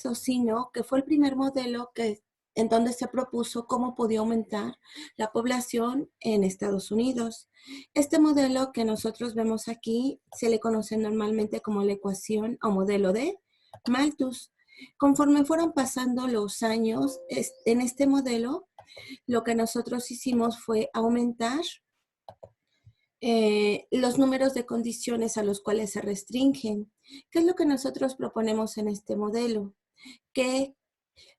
eso, sino que fue el primer modelo en donde se propuso cómo podía aumentar la población en Estados Unidos. Este modelo que nosotros vemos aquí se le conoce normalmente como la ecuación o modelo de Malthus. Conforme fueron pasando los años, en este modelo, lo que nosotros hicimos fue aumentar los números de condiciones a los cuales se restringen. ¿Qué es lo que nosotros proponemos en este modelo? Que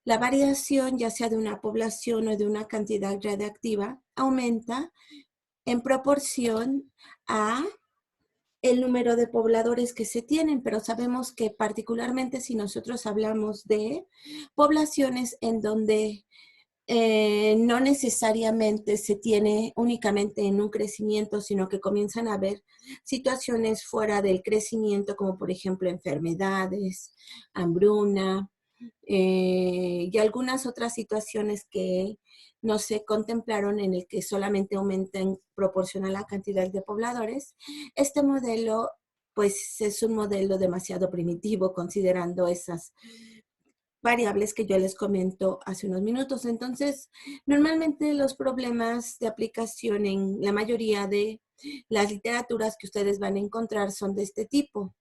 la variación, ya sea de una población o de una cantidad radiactiva, aumenta en proporción a el número de pobladores que se tienen, pero sabemos que particularmente si nosotros hablamos de poblaciones en donde no necesariamente se tiene únicamente en un crecimiento, sino que comienzan a haber situaciones fuera del crecimiento, como por ejemplo enfermedades, hambruna, y algunas otras situaciones que no se contemplaron en el que solamente aumenta en proporción a la cantidad de pobladores. Este modelo, pues, es un modelo demasiado primitivo considerando esas variables que yo les comento hace unos minutos. Entonces, normalmente los problemas de aplicación en la mayoría de las literaturas que ustedes van a encontrar son de este tipo.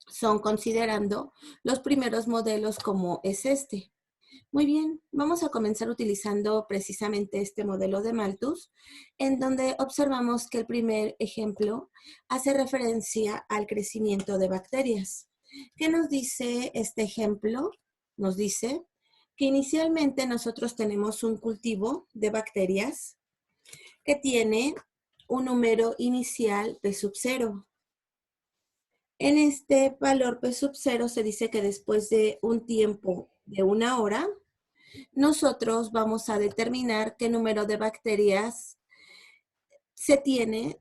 Son considerando los primeros modelos como es este. Muy bien, vamos a comenzar utilizando precisamente este modelo de Malthus, en donde observamos que el primer ejemplo hace referencia al crecimiento de bacterias. ¿Qué nos dice este ejemplo? Nos dice que inicialmente nosotros tenemos un cultivo de bacterias que tiene un número inicial P sub 0. En este valor P sub 0 se dice que después de un tiempo de 1 hora, nosotros vamos a determinar qué número de bacterias se tiene,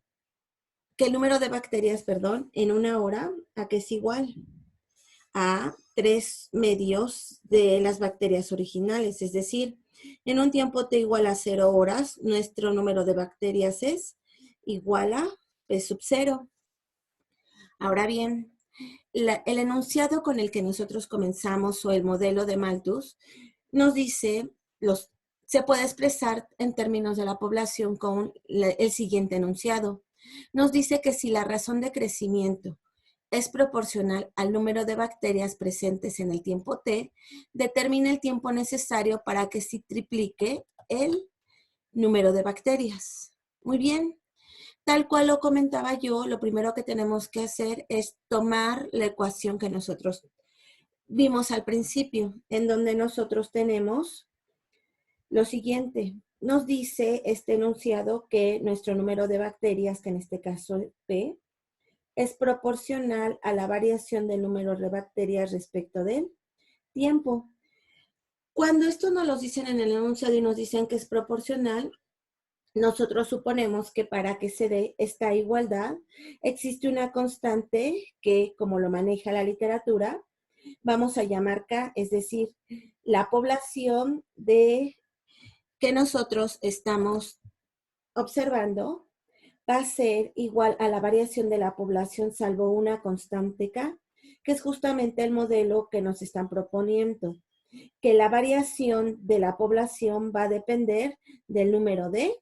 que el número de bacterias, perdón, en 1 hora, ¿a qué es igual? A 3 medios de las bacterias originales, es decir, en un tiempo t igual a 0 horas, nuestro número de bacterias es igual a P sub 0. Ahora bien, el enunciado con el que nosotros comenzamos o el modelo de Malthus nos dice, se puede expresar en términos de la población con el siguiente enunciado. Nos dice que si la razón de crecimiento es proporcional al número de bacterias presentes en el tiempo t, determina el tiempo necesario para que se triplique el número de bacterias. Muy bien. Tal cual lo comentaba yo, lo primero que tenemos que hacer es tomar la ecuación que nosotros vimos al principio, en donde nosotros tenemos lo siguiente. Nos dice este enunciado que nuestro número de bacterias, que en este caso es P, es proporcional a la variación del número de bacterias respecto del tiempo. Cuando esto nos lo dicen en el enunciado y nos dicen que es proporcional, nosotros suponemos que para que se dé esta igualdad existe una constante que, como lo maneja la literatura, vamos a llamar K, es decir, la población que nosotros estamos observando va a ser igual a la variación de la población salvo una constante K, que es justamente el modelo que nos están proponiendo, que la variación de la población va a depender del número de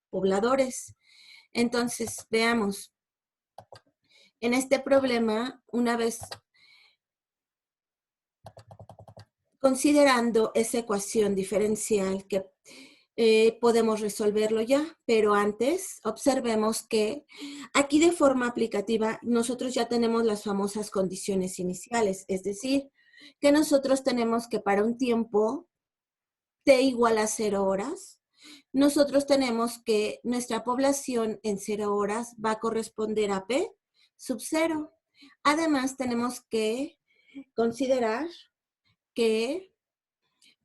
pobladores. Entonces, veamos, en este problema, una vez considerando esa ecuación diferencial que podemos resolverlo ya, pero antes observemos que aquí de forma aplicativa nosotros ya tenemos las famosas condiciones iniciales, es decir, que nosotros tenemos que para un tiempo t igual a 0 horas, nosotros tenemos que nuestra población en 0 horas va a corresponder a P sub 0. Además, tenemos que considerar que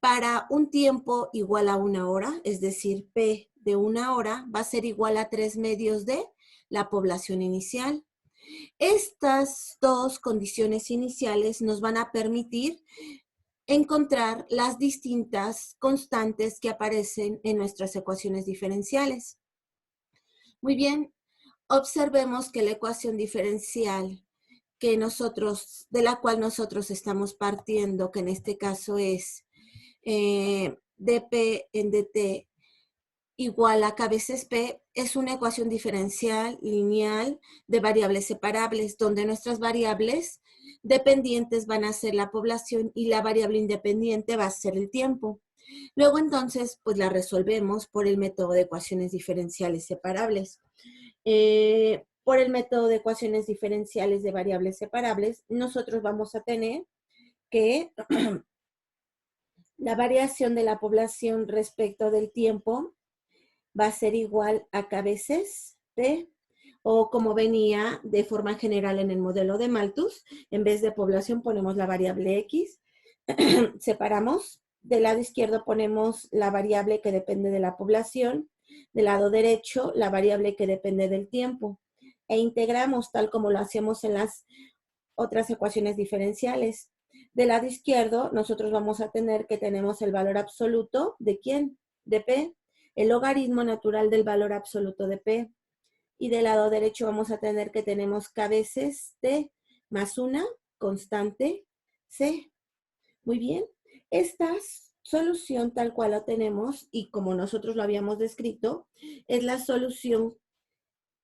para un tiempo igual a 1 hora, es decir, P de 1 hora va a ser igual a 3 medios de la población inicial. Estas dos condiciones iniciales nos van a permitir encontrar las distintas constantes que aparecen en nuestras ecuaciones diferenciales. Muy bien, observemos que la ecuación diferencial de la cual nosotros estamos partiendo, que en este caso es dP en dt igual a k veces p, es una ecuación diferencial lineal de variables separables, donde nuestras variables dependientes van a ser la población y la variable independiente va a ser el tiempo. Luego entonces, pues la resolvemos por el método de ecuaciones diferenciales separables. Por el método de ecuaciones diferenciales de variables separables, nosotros vamos a tener que la variación de la población respecto del tiempo va a ser igual a k veces p, o como venía de forma general en el modelo de Malthus, en vez de población ponemos la variable x, separamos, del lado izquierdo ponemos la variable que depende de la población, del lado derecho la variable que depende del tiempo, e integramos tal como lo hacemos en las otras ecuaciones diferenciales. Del lado izquierdo nosotros vamos a tener que tenemos el valor absoluto de ¿quién? De p, el logaritmo natural del valor absoluto de p. Y del lado derecho vamos a tener que tenemos k veces t más una constante c. Muy bien. Esta solución tal cual la tenemos y como nosotros lo habíamos descrito, es la solución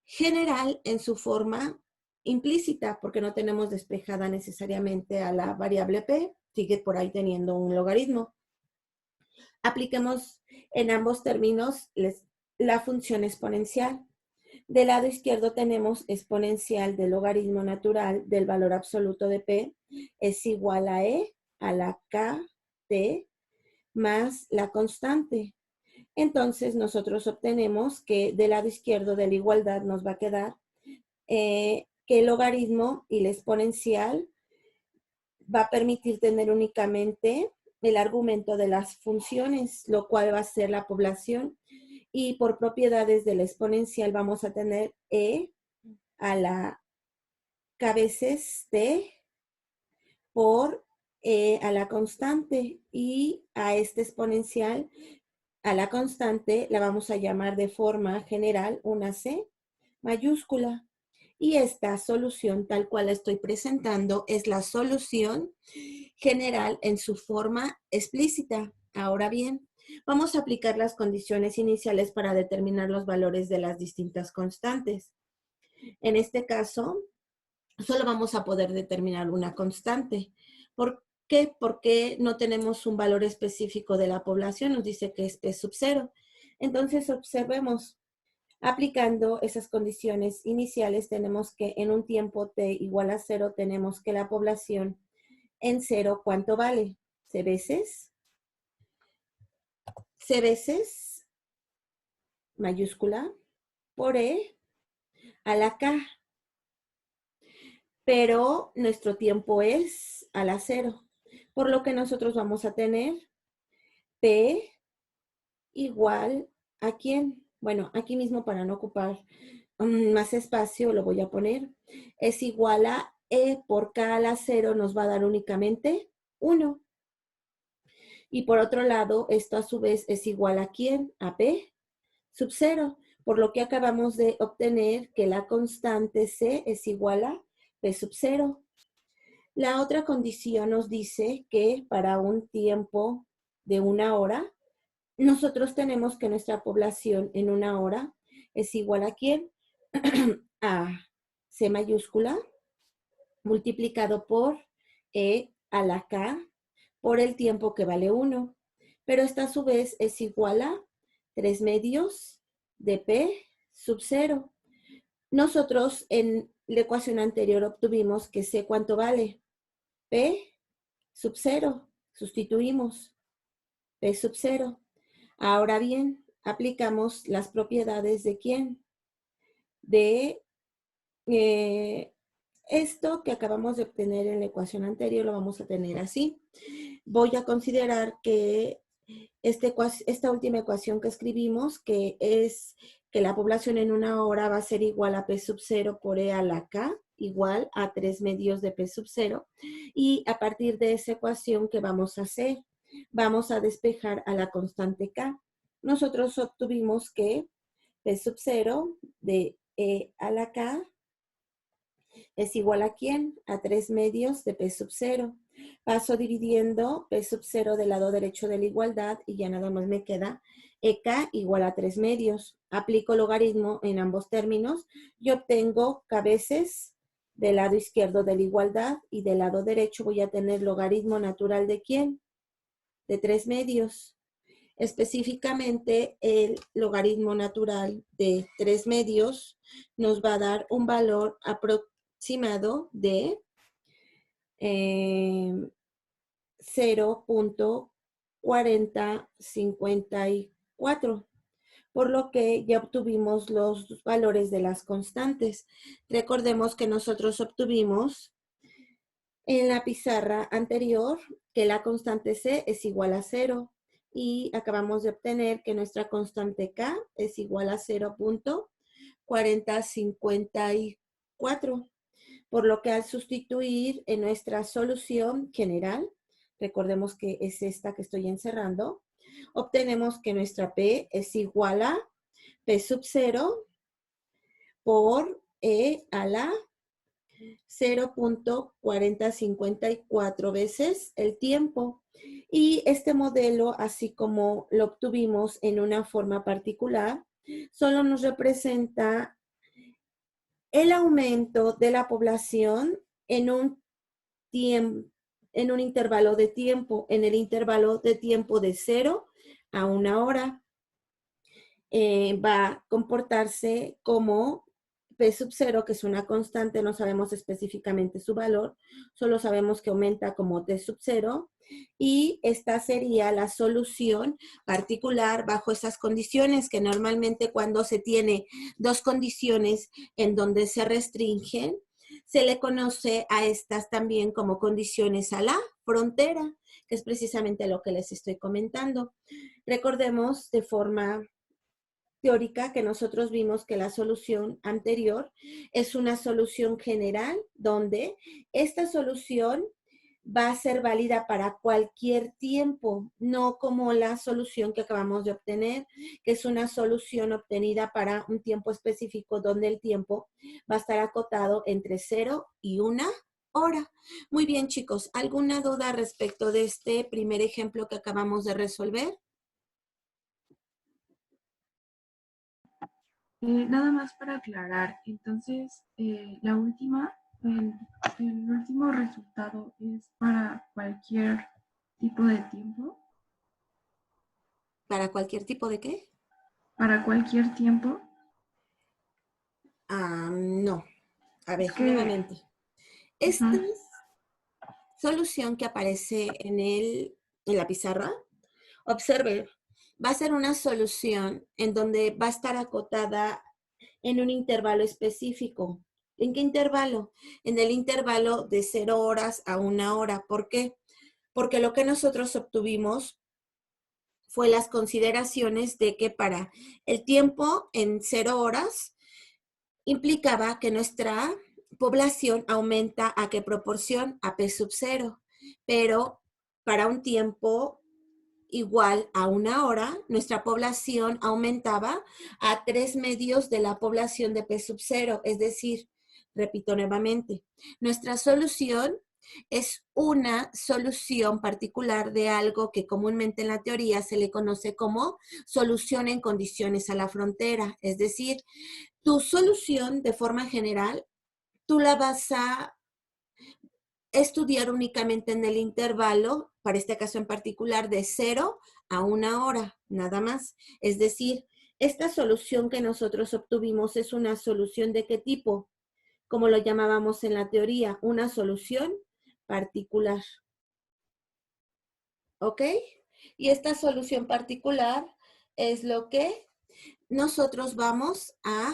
general en su forma implícita, porque no tenemos despejada necesariamente a la variable p, sigue por ahí teniendo un logaritmo. Apliquemos en ambos términos la función exponencial. Del lado izquierdo tenemos exponencial del logaritmo natural del valor absoluto de p es igual a e a la kt más la constante. Entonces nosotros obtenemos que del lado izquierdo de la igualdad nos va a quedar que el logaritmo y la exponencial va a permitir tener únicamente el argumento de las funciones, lo cual va a ser la población. Y por propiedades de la exponencial vamos a tener e a la k veces t por e a la constante. Y a este exponencial, a la constante, la vamos a llamar de forma general una c mayúscula. Y esta solución tal cual la estoy presentando es la solución general en su forma explícita. Ahora bien, vamos a aplicar las condiciones iniciales para determinar los valores de las distintas constantes. En este caso, solo vamos a poder determinar una constante. ¿Por qué? Porque no tenemos un valor específico de la población, nos dice que es P sub 0. Entonces observemos. Aplicando esas condiciones iniciales, tenemos que en un tiempo t igual a 0, tenemos que la población en 0, ¿cuánto vale? C veces mayúscula por e a la k. Pero nuestro tiempo es a la 0. Por lo que nosotros vamos a tener p igual a ¿quién? Bueno, aquí mismo para no ocupar más espacio lo voy a poner. Es igual a e por k a la 0 nos va a dar únicamente 1. Y por otro lado, esto a su vez es igual a ¿quién? A p sub 0. Por lo que acabamos de obtener que la constante c es igual a p sub 0. La otra condición nos dice que para un tiempo de 1 hora, nosotros tenemos que nuestra población en 1 hora es igual a ¿quién? A C mayúscula multiplicado por E a la K por el tiempo que vale 1. Pero esta a su vez es igual a 3 medios de P sub 0. Nosotros en la ecuación anterior obtuvimos que C cuánto vale. P sub 0. Sustituimos P sub 0. Ahora bien, aplicamos las propiedades de ¿quién? De esto que acabamos de obtener en la ecuación anterior lo vamos a tener así. Voy a considerar que esta última ecuación que escribimos, que es que la población en 1 hora va a ser igual a P sub 0 por E a la K, igual a 3 medios de P sub 0. Y a partir de esa ecuación, ¿qué vamos a hacer? Vamos a despejar a la constante K. Nosotros obtuvimos que P sub 0 de E a la K es igual a ¿quién? A 3 medios de P sub 0. Paso dividiendo P sub 0 del lado derecho de la igualdad y ya nada más me queda EK igual a 3 medios. Aplico logaritmo en ambos términos y obtengo K veces del lado izquierdo de la igualdad y del lado derecho voy a tener logaritmo natural ¿de quién? De 3 medios. Específicamente, el logaritmo natural de 3 medios nos va a dar un valor aproximado de 0.4054, por lo que ya obtuvimos los valores de las constantes. Recordemos que nosotros obtuvimos en la pizarra anterior que la constante C es igual a 0 y acabamos de obtener que nuestra constante K es igual a 0.4054, por lo que al sustituir en nuestra solución general, recordemos que es esta que estoy encerrando, obtenemos que nuestra P es igual a P sub 0 por E a la 0.4054 veces el tiempo. Y este modelo, así como lo obtuvimos en una forma particular, solo nos representa el aumento de la población en un intervalo de tiempo, en el intervalo de tiempo de 0 a 1 hora. Va a comportarse como P sub 0, que es una constante, no sabemos específicamente su valor, solo sabemos que aumenta como T sub 0, y esta sería la solución particular bajo esas condiciones, que normalmente cuando se tiene dos condiciones en donde se restringen, se le conoce a estas también como condiciones a la frontera, que es precisamente lo que les estoy comentando. Recordemos de forma teórica que nosotros vimos que la solución anterior es una solución general donde esta solución va a ser válida para cualquier tiempo, no como la solución que acabamos de obtener, que es una solución obtenida para un tiempo específico donde el tiempo va a estar acotado entre 0 y 1 hora. Muy bien, chicos, ¿alguna duda respecto de este primer ejemplo que acabamos de resolver? Nada más para aclarar, entonces la última, el último resultado es para cualquier tipo de tiempo. ¿Para cualquier tipo de qué? Para cualquier tiempo. No. A Es ver, que, nuevamente. Esta uh-huh. solución que aparece en la pizarra, observe, va a ser una solución en donde va a estar acotada en un intervalo específico. ¿En qué intervalo? En el intervalo de 0 horas a 1 hora. ¿Por qué? Porque lo que nosotros obtuvimos fue las consideraciones de que para el tiempo en 0 horas implicaba que nuestra población aumenta ¿a qué proporción? A P sub 0. Pero para un tiempo igual a 1 hora, nuestra población aumentaba a 3 medios de la población de P sub 0. Es decir, repito nuevamente, nuestra solución es una solución particular de algo que comúnmente en la teoría se le conoce como solución en condiciones a la frontera. Es decir, tu solución de forma general, tú la vas a estudiar únicamente en el intervalo, para este caso en particular, de 0 a 1 hora, nada más. Es decir, esta solución que nosotros obtuvimos es una solución ¿de qué tipo? Como lo llamábamos en la teoría, una solución particular. ¿Ok? Y esta solución particular es lo que nosotros vamos a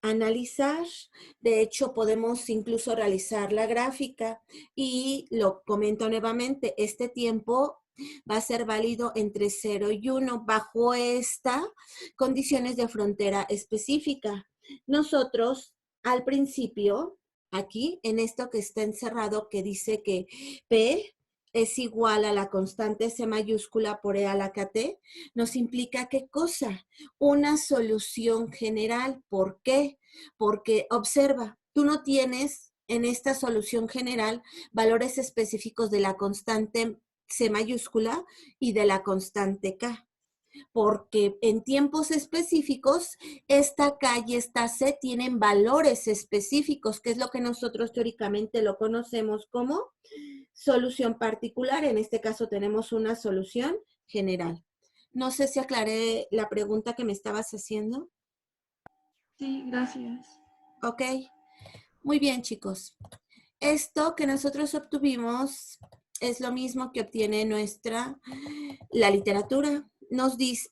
analizar. De hecho, podemos incluso realizar la gráfica y lo comento nuevamente, este tiempo va a ser válido entre 0 y 1 bajo estas condiciones de frontera específica. Nosotros al principio, aquí en esto que está encerrado que dice que P es igual a la constante C mayúscula por E a la KT, nos implica ¿qué cosa? Una solución general. ¿Por qué? Porque observa, tú no tienes en esta solución general valores específicos de la constante C mayúscula y de la constante K, porque en tiempos específicos esta K y esta C tienen valores específicos, que es lo que nosotros teóricamente lo conocemos como solución particular. En este caso tenemos una solución general. No sé si aclaré la pregunta que me estabas haciendo. Sí, gracias. Ok, muy bien, chicos. Esto que nosotros obtuvimos es lo mismo que obtiene la literatura. Nos dice,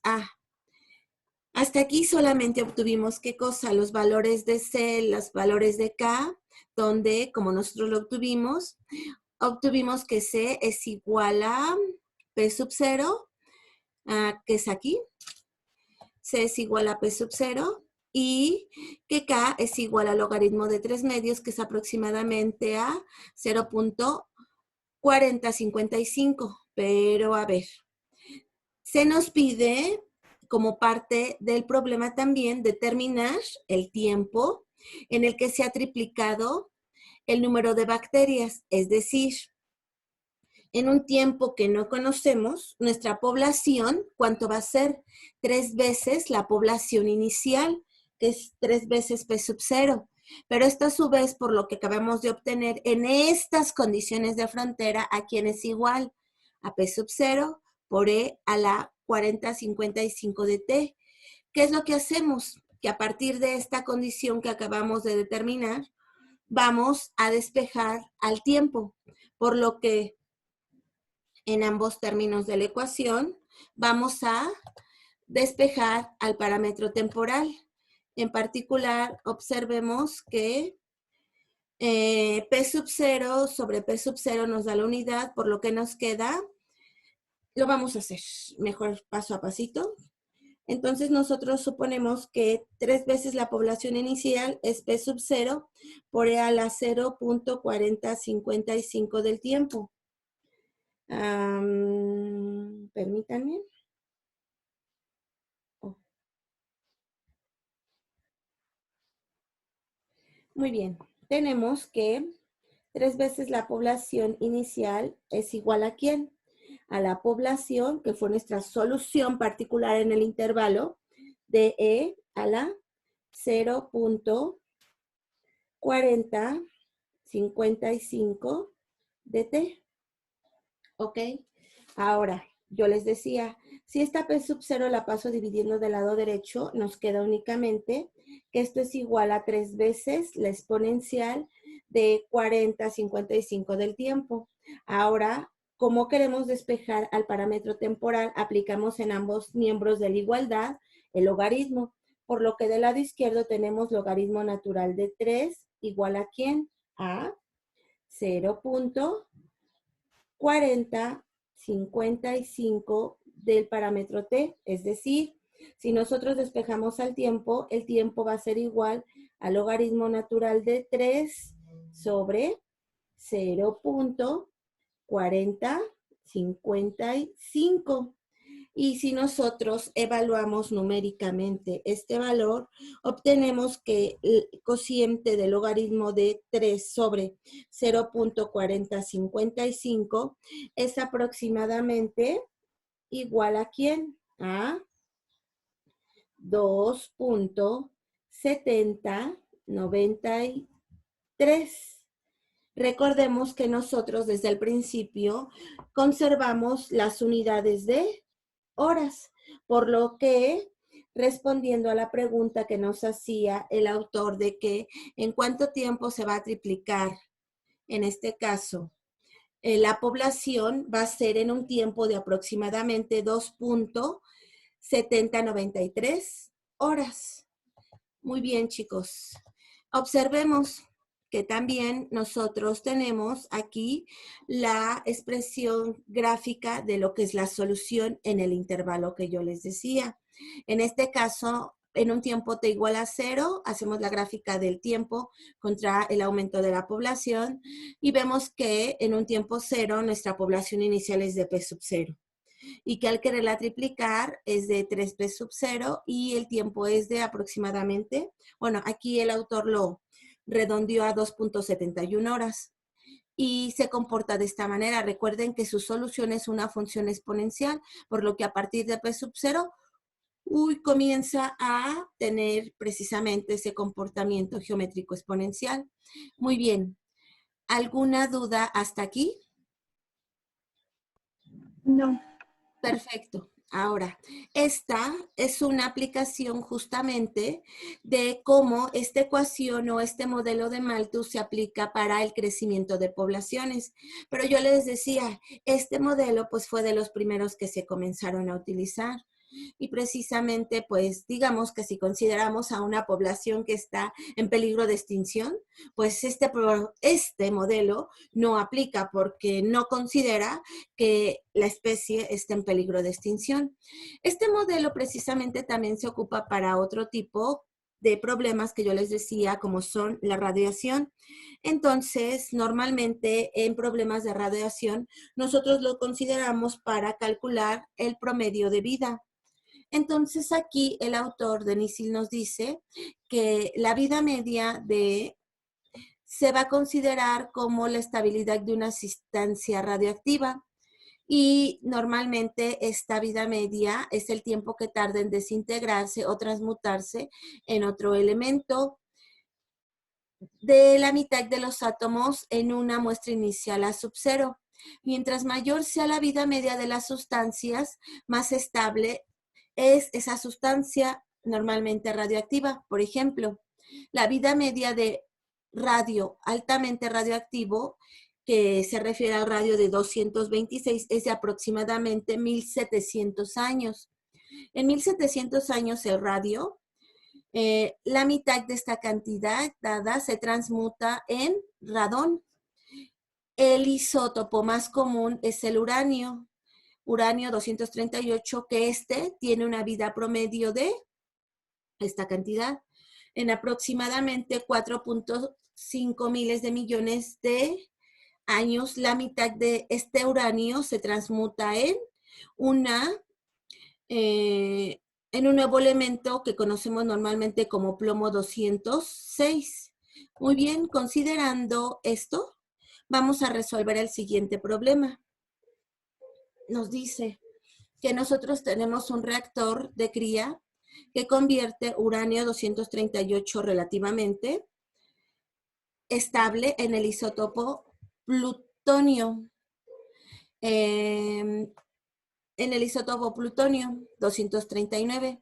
hasta aquí solamente obtuvimos qué cosa, los valores de C, los valores de K, donde como nosotros lo obtuvimos que C es igual a P sub 0, que es aquí. C es igual a P sub 0 y que K es igual al logaritmo de 3 medios, que es aproximadamente a 0.4055. Pero a ver, se nos pide como parte del problema también determinar el tiempo en el que se ha triplicado el número de bacterias, es decir, en un tiempo que no conocemos, nuestra población, ¿cuánto va a ser? 3 veces la población inicial, que es 3 veces P sub 0. Pero esto a su vez, por lo que acabamos de obtener en estas condiciones de frontera, ¿a quién es igual? A P sub 0 por E a la 4055 de T. ¿Qué es lo que hacemos? Que a partir de esta condición que acabamos de determinar, vamos a despejar al tiempo, por lo que en ambos términos de la ecuación vamos a despejar al parámetro temporal. En particular, observemos que P sub 0 sobre P sub 0 nos da la unidad, por lo que nos queda, lo vamos a hacer mejor paso a pasito. Entonces nosotros suponemos que 3 veces la población inicial es P sub 0 por E a la 0.4055 del tiempo. Permítanme. Oh. Muy bien, tenemos que 3 veces la población inicial es igual a ¿quién? A la población, que fue nuestra solución particular en el intervalo, de E a la 0.4055 de T. ¿Ok? Ahora, yo les decía, si esta P sub 0 la paso dividiendo del lado derecho, nos queda únicamente que esto es igual a 3 veces la exponencial de 40,55 del tiempo. Ahora, como queremos despejar al parámetro temporal, aplicamos en ambos miembros de la igualdad el logaritmo, por lo que del lado izquierdo tenemos logaritmo natural de 3 igual a ¿quién? A 0.4055 del parámetro t, es decir, si nosotros despejamos al tiempo, el tiempo va a ser igual al logaritmo natural de 3 sobre 0.4055. Y si nosotros evaluamos numéricamente este valor, obtenemos que el cociente del logaritmo de 3 sobre 0.4055 es aproximadamente igual a ¿quién? A 2.7093. Recordemos que nosotros desde el principio conservamos las unidades de horas, por lo que respondiendo a la pregunta que nos hacía el autor de que en cuánto tiempo se va a triplicar, en este caso, la población va a ser en un tiempo de aproximadamente 2.7093 horas. Muy bien, chicos. Observemos que también nosotros tenemos aquí la expresión gráfica de lo que es la solución en el intervalo que yo les decía. En este caso, en un tiempo t igual a 0, hacemos la gráfica del tiempo contra el aumento de la población y vemos que en un tiempo 0 nuestra población inicial es de P sub 0 y que al quererla triplicar es de 3P sub 0 y el tiempo es de aproximadamente, bueno, aquí el autor lo redondeó a 2.71 horas. Y se comporta de esta manera. Recuerden que su solución es una función exponencial, por lo que a partir de P sub 0, comienza a tener precisamente ese comportamiento geométrico exponencial. Muy bien. ¿Alguna duda hasta aquí? No. Perfecto. Ahora, esta es una aplicación justamente de cómo esta ecuación o este modelo de Malthus se aplica para el crecimiento de poblaciones. Pero yo les decía, este modelo pues fue de los primeros que se comenzaron a utilizar. Y precisamente, pues, digamos que si consideramos a una población que está en peligro de extinción, pues este modelo no aplica porque no considera que la especie esté en peligro de extinción. Este modelo precisamente también se ocupa para otro tipo de problemas que yo les decía, como son la radiación. Entonces, normalmente en problemas de radiación, nosotros lo consideramos para calcular el promedio de vida. Entonces aquí el autor Denis Hill nos dice que la vida media se va a considerar como la estabilidad de una sustancia radioactiva y normalmente esta vida media es el tiempo que tarda en desintegrarse o transmutarse en otro elemento de la mitad de los átomos en una muestra inicial a sub cero. Mientras mayor sea la vida media de las sustancias, más estable es esa sustancia normalmente radioactiva. Por ejemplo, la vida media de radio altamente radioactivo, que se refiere al radio de 226, es de aproximadamente 1700 años. En 1700 años el radio, la mitad de esta cantidad dada se transmuta en radón. El isótopo más común es el uranio 238, que tiene una vida promedio de esta cantidad, en aproximadamente 4.5 miles de millones de años. La mitad de este uranio se transmuta en un nuevo elemento que conocemos normalmente como plomo 206. Muy bien, considerando esto, vamos a resolver el siguiente problema. Nos dice que nosotros tenemos un reactor de cría que convierte uranio 238 relativamente estable en el isótopo plutonio. En el isótopo plutonio 239.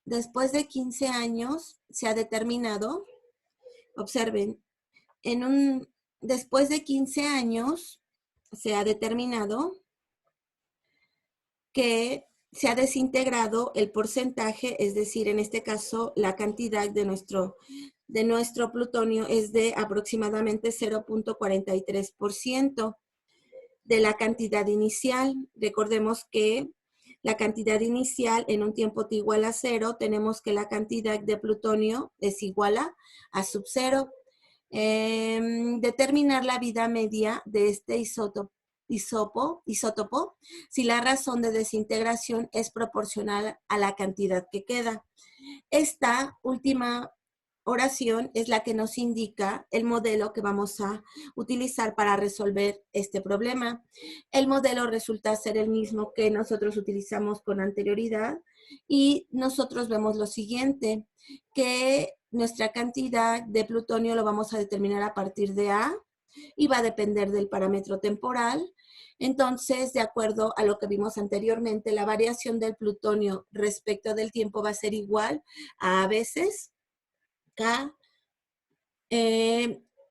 Después de 15 años se ha determinado, observen, después de 15 años se ha determinado que se ha desintegrado el porcentaje, es decir, en este caso la cantidad de nuestro plutonio es de aproximadamente 0.43% de la cantidad inicial. Recordemos que la cantidad inicial en un tiempo t igual a 0, tenemos que la cantidad de plutonio es igual a sub 0. Determinar la vida media de este isótopo si la razón de desintegración es proporcional a la cantidad que queda. Esta última oración es la que nos indica el modelo que vamos a utilizar para resolver este problema. El modelo resulta ser el mismo que nosotros utilizamos con anterioridad y nosotros vemos lo siguiente, que nuestra cantidad de plutonio lo vamos a determinar a partir de A y va a depender del parámetro temporal. Entonces, de acuerdo a lo que vimos anteriormente, la variación del plutonio respecto del tiempo va a ser igual a veces K,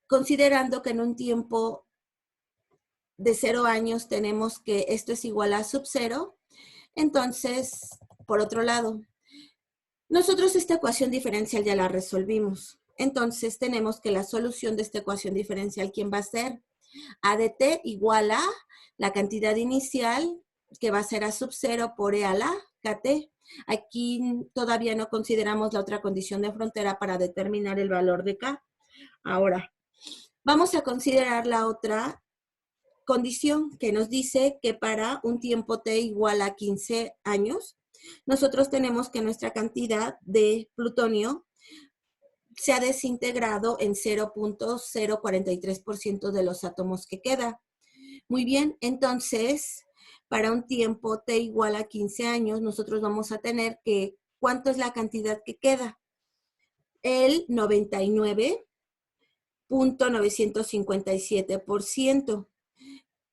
considerando que en un tiempo de 0 años tenemos que esto es igual a sub 0. Entonces, por otro lado, nosotros esta ecuación diferencial ya la resolvimos. Entonces, tenemos que la solución de esta ecuación diferencial, ¿quién va a ser? A de t igual a la cantidad inicial, que va a ser a sub 0 por E a la KT. Aquí todavía no consideramos la otra condición de frontera para determinar el valor de K. Ahora, vamos a considerar la otra condición que nos dice que para un tiempo t igual a 15 años, nosotros tenemos que nuestra cantidad de plutonio se ha desintegrado en 0.043% de los átomos que queda. Muy bien, entonces, para un tiempo t igual a 15 años, nosotros vamos a tener que, ¿cuánto es la cantidad que queda? El 99.957%.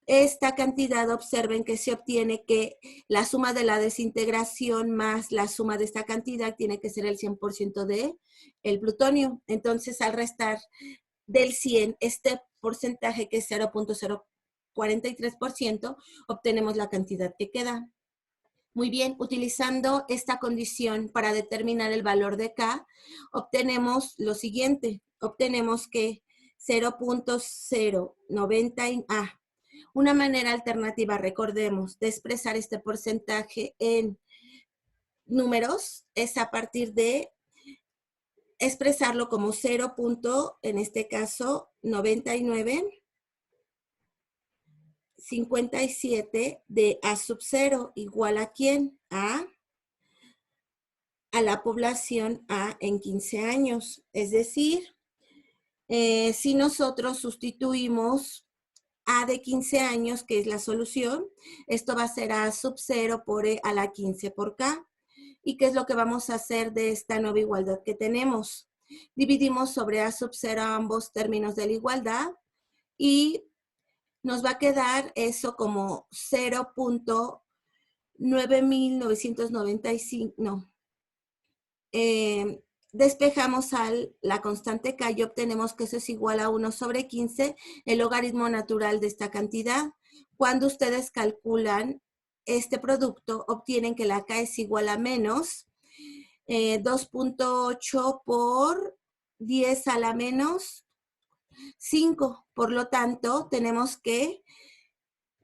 Esta cantidad, observen que se obtiene que la suma de la desintegración más la suma de esta cantidad tiene que ser el 100% de el plutonio. Entonces, al restar del 100 este porcentaje que es 0.043%, obtenemos la cantidad que queda. Muy bien, utilizando esta condición para determinar el valor de K, obtenemos lo siguiente. Obtenemos que 0.090, una manera alternativa, recordemos, de expresar este porcentaje en números es a partir de expresarlo como 0. En este caso, 99.57 de A sub 0 igual a ¿quién? A la población A en 15 años. Es decir, si nosotros sustituimos A de 15 años, que es la solución, esto va a ser A sub 0 por E a la 15 por K. ¿Y qué es lo que vamos a hacer de esta nueva igualdad que tenemos? Dividimos sobre A sub 0 ambos términos de la igualdad y nos va a quedar eso como 0.9995, no. Despejamos la constante K y obtenemos que eso es igual a 1 sobre 15, el logaritmo natural de esta cantidad. Cuando ustedes calculan este producto, obtienen que la K es igual a menos 2.8 por 10 a la menos 5. Por lo tanto, tenemos que,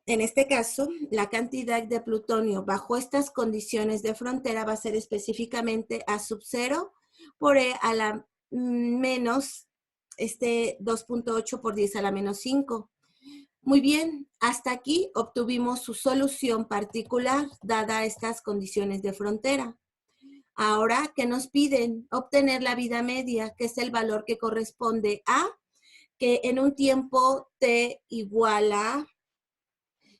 en este caso, la cantidad de plutonio bajo estas condiciones de frontera va a ser específicamente A sub 0 por E a la menos 2.8 por 10 a la menos 5. Muy bien, hasta aquí obtuvimos su solución particular dada estas condiciones de frontera. Ahora, ¿qué nos piden? Obtener la vida media, que es el valor que corresponde a que en un tiempo t igual a,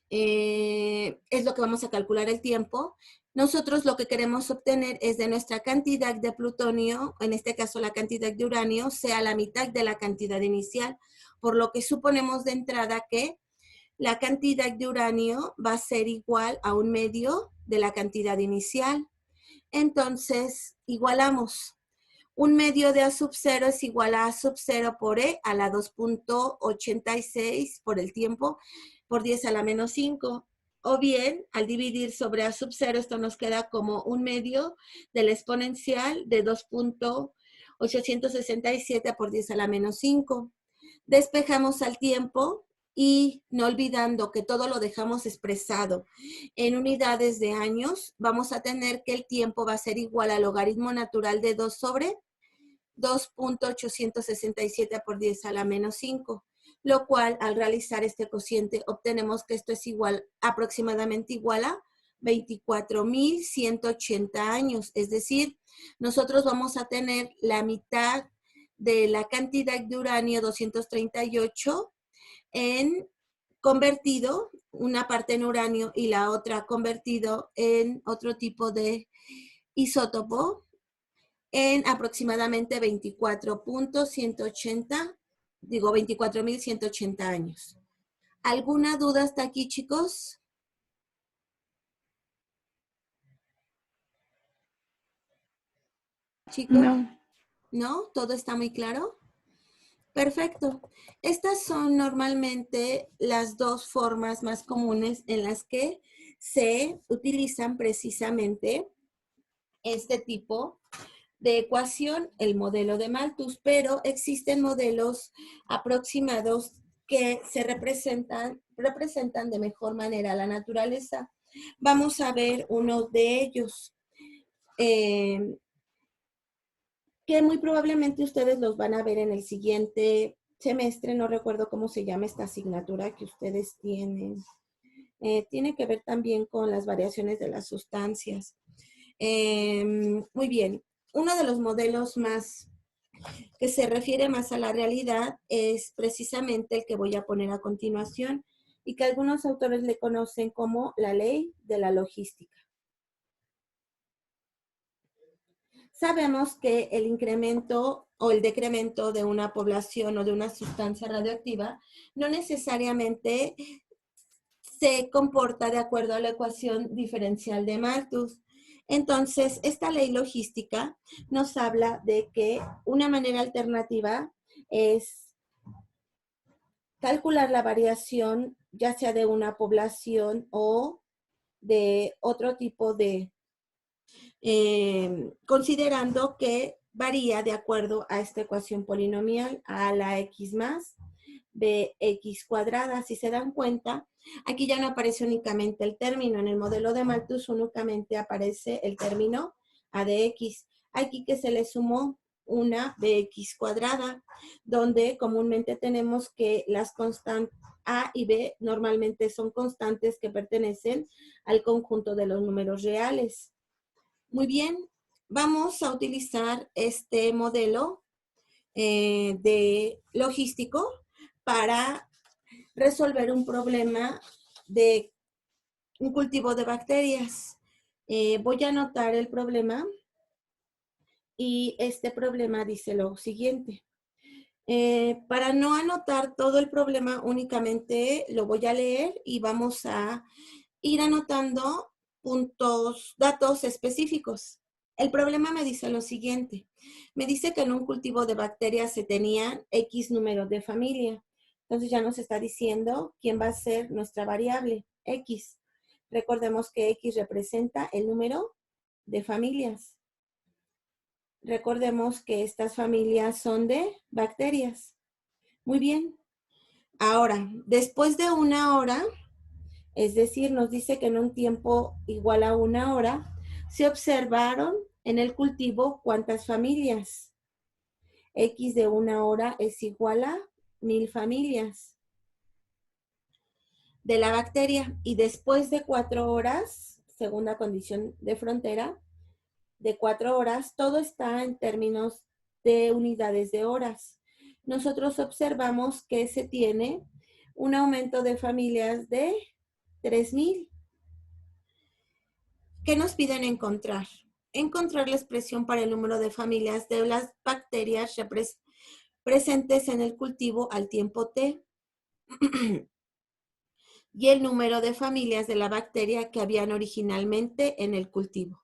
es lo que vamos a calcular el tiempo. Nosotros lo que queremos obtener es de nuestra cantidad de plutonio, en este caso la cantidad de uranio, sea la mitad de la cantidad inicial, por lo que suponemos de entrada que la cantidad de uranio va a ser igual a 1/2 de la cantidad inicial. Entonces, igualamos. 1/2 de A sub 0 es igual a sub 0 por E a la 2.86 por el tiempo, por 10 a la menos 5. O bien, al dividir sobre A sub 0, esto nos queda como 1/2 de la exponencial de 2.867 por 10 a la menos 5. Despejamos al tiempo y no olvidando que todo lo dejamos expresado en unidades de años, vamos a tener que el tiempo va a ser igual al logaritmo natural de 2 sobre 2.867 por 10 a la menos 5, lo cual al realizar este cociente obtenemos que esto es igual, aproximadamente igual a 24.180 años. Es decir, nosotros vamos a tener la mitad de la cantidad de uranio 238 en convertido, una parte en uranio y la otra convertido en otro tipo de isótopo, en aproximadamente 24.180 años. ¿Alguna duda hasta aquí, chicos? ¿Chicos? No. ¿No? ¿Todo está muy claro? Perfecto. Estas son normalmente las dos formas más comunes en las que se utilizan precisamente este tipo de ecuación, el modelo de Malthus, pero existen modelos aproximados que se representan de mejor manera la naturaleza. Vamos a ver uno de ellos, que muy probablemente ustedes los van a ver en el siguiente semestre. No recuerdo cómo se llama esta asignatura que ustedes tienen. Tiene que ver también con las variaciones de las sustancias. Muy bien. Uno de los modelos más que se refiere más a la realidad es precisamente el que voy a poner a continuación y que algunos autores le conocen como la ley de la logística. Sabemos que el incremento o el decremento de una población o de una sustancia radioactiva no necesariamente se comporta de acuerdo a la ecuación diferencial de Malthus. Entonces, esta ley logística nos habla de que una manera alternativa es calcular la variación, ya sea de una población o de otro tipo de, considerando que varía de acuerdo a esta ecuación polinomial, a la x más bx cuadrada. Si se dan cuenta, aquí ya no aparece únicamente el término. En el modelo de Malthus únicamente aparece el término a de x. Aquí que se le sumó una bx cuadrada, donde comúnmente tenemos que las constantes a y b normalmente son constantes que pertenecen al conjunto de los números reales. Muy bien, vamos a utilizar este modelo de logístico para resolver un problema de un cultivo de bacterias. Voy a anotar el problema y este problema dice lo siguiente. Para no anotar todo el problema, únicamente lo voy a leer y vamos a ir anotando puntos, datos específicos. El problema me dice lo siguiente. Me dice que en un cultivo de bacterias se tenían X número de familia. Entonces ya nos está diciendo quién va a ser nuestra variable, X. Recordemos que X representa el número de familias. Recordemos que estas familias son de bacterias. Muy bien. Ahora, después de una hora, es decir, nos dice que en un tiempo igual a una hora, se observaron en el cultivo cuántas familias. X de una hora es igual a 1000 familias de la bacteria. Y después de 4 horas, segunda condición de frontera, de 4 horas, todo está en términos de unidades de horas. Nosotros observamos que se tiene un aumento de familias de 3000. ¿Qué nos piden encontrar? Encontrar la expresión para el número de familias de las bacterias presentes en el cultivo al tiempo t y el número de familias de la bacteria que habían originalmente en el cultivo.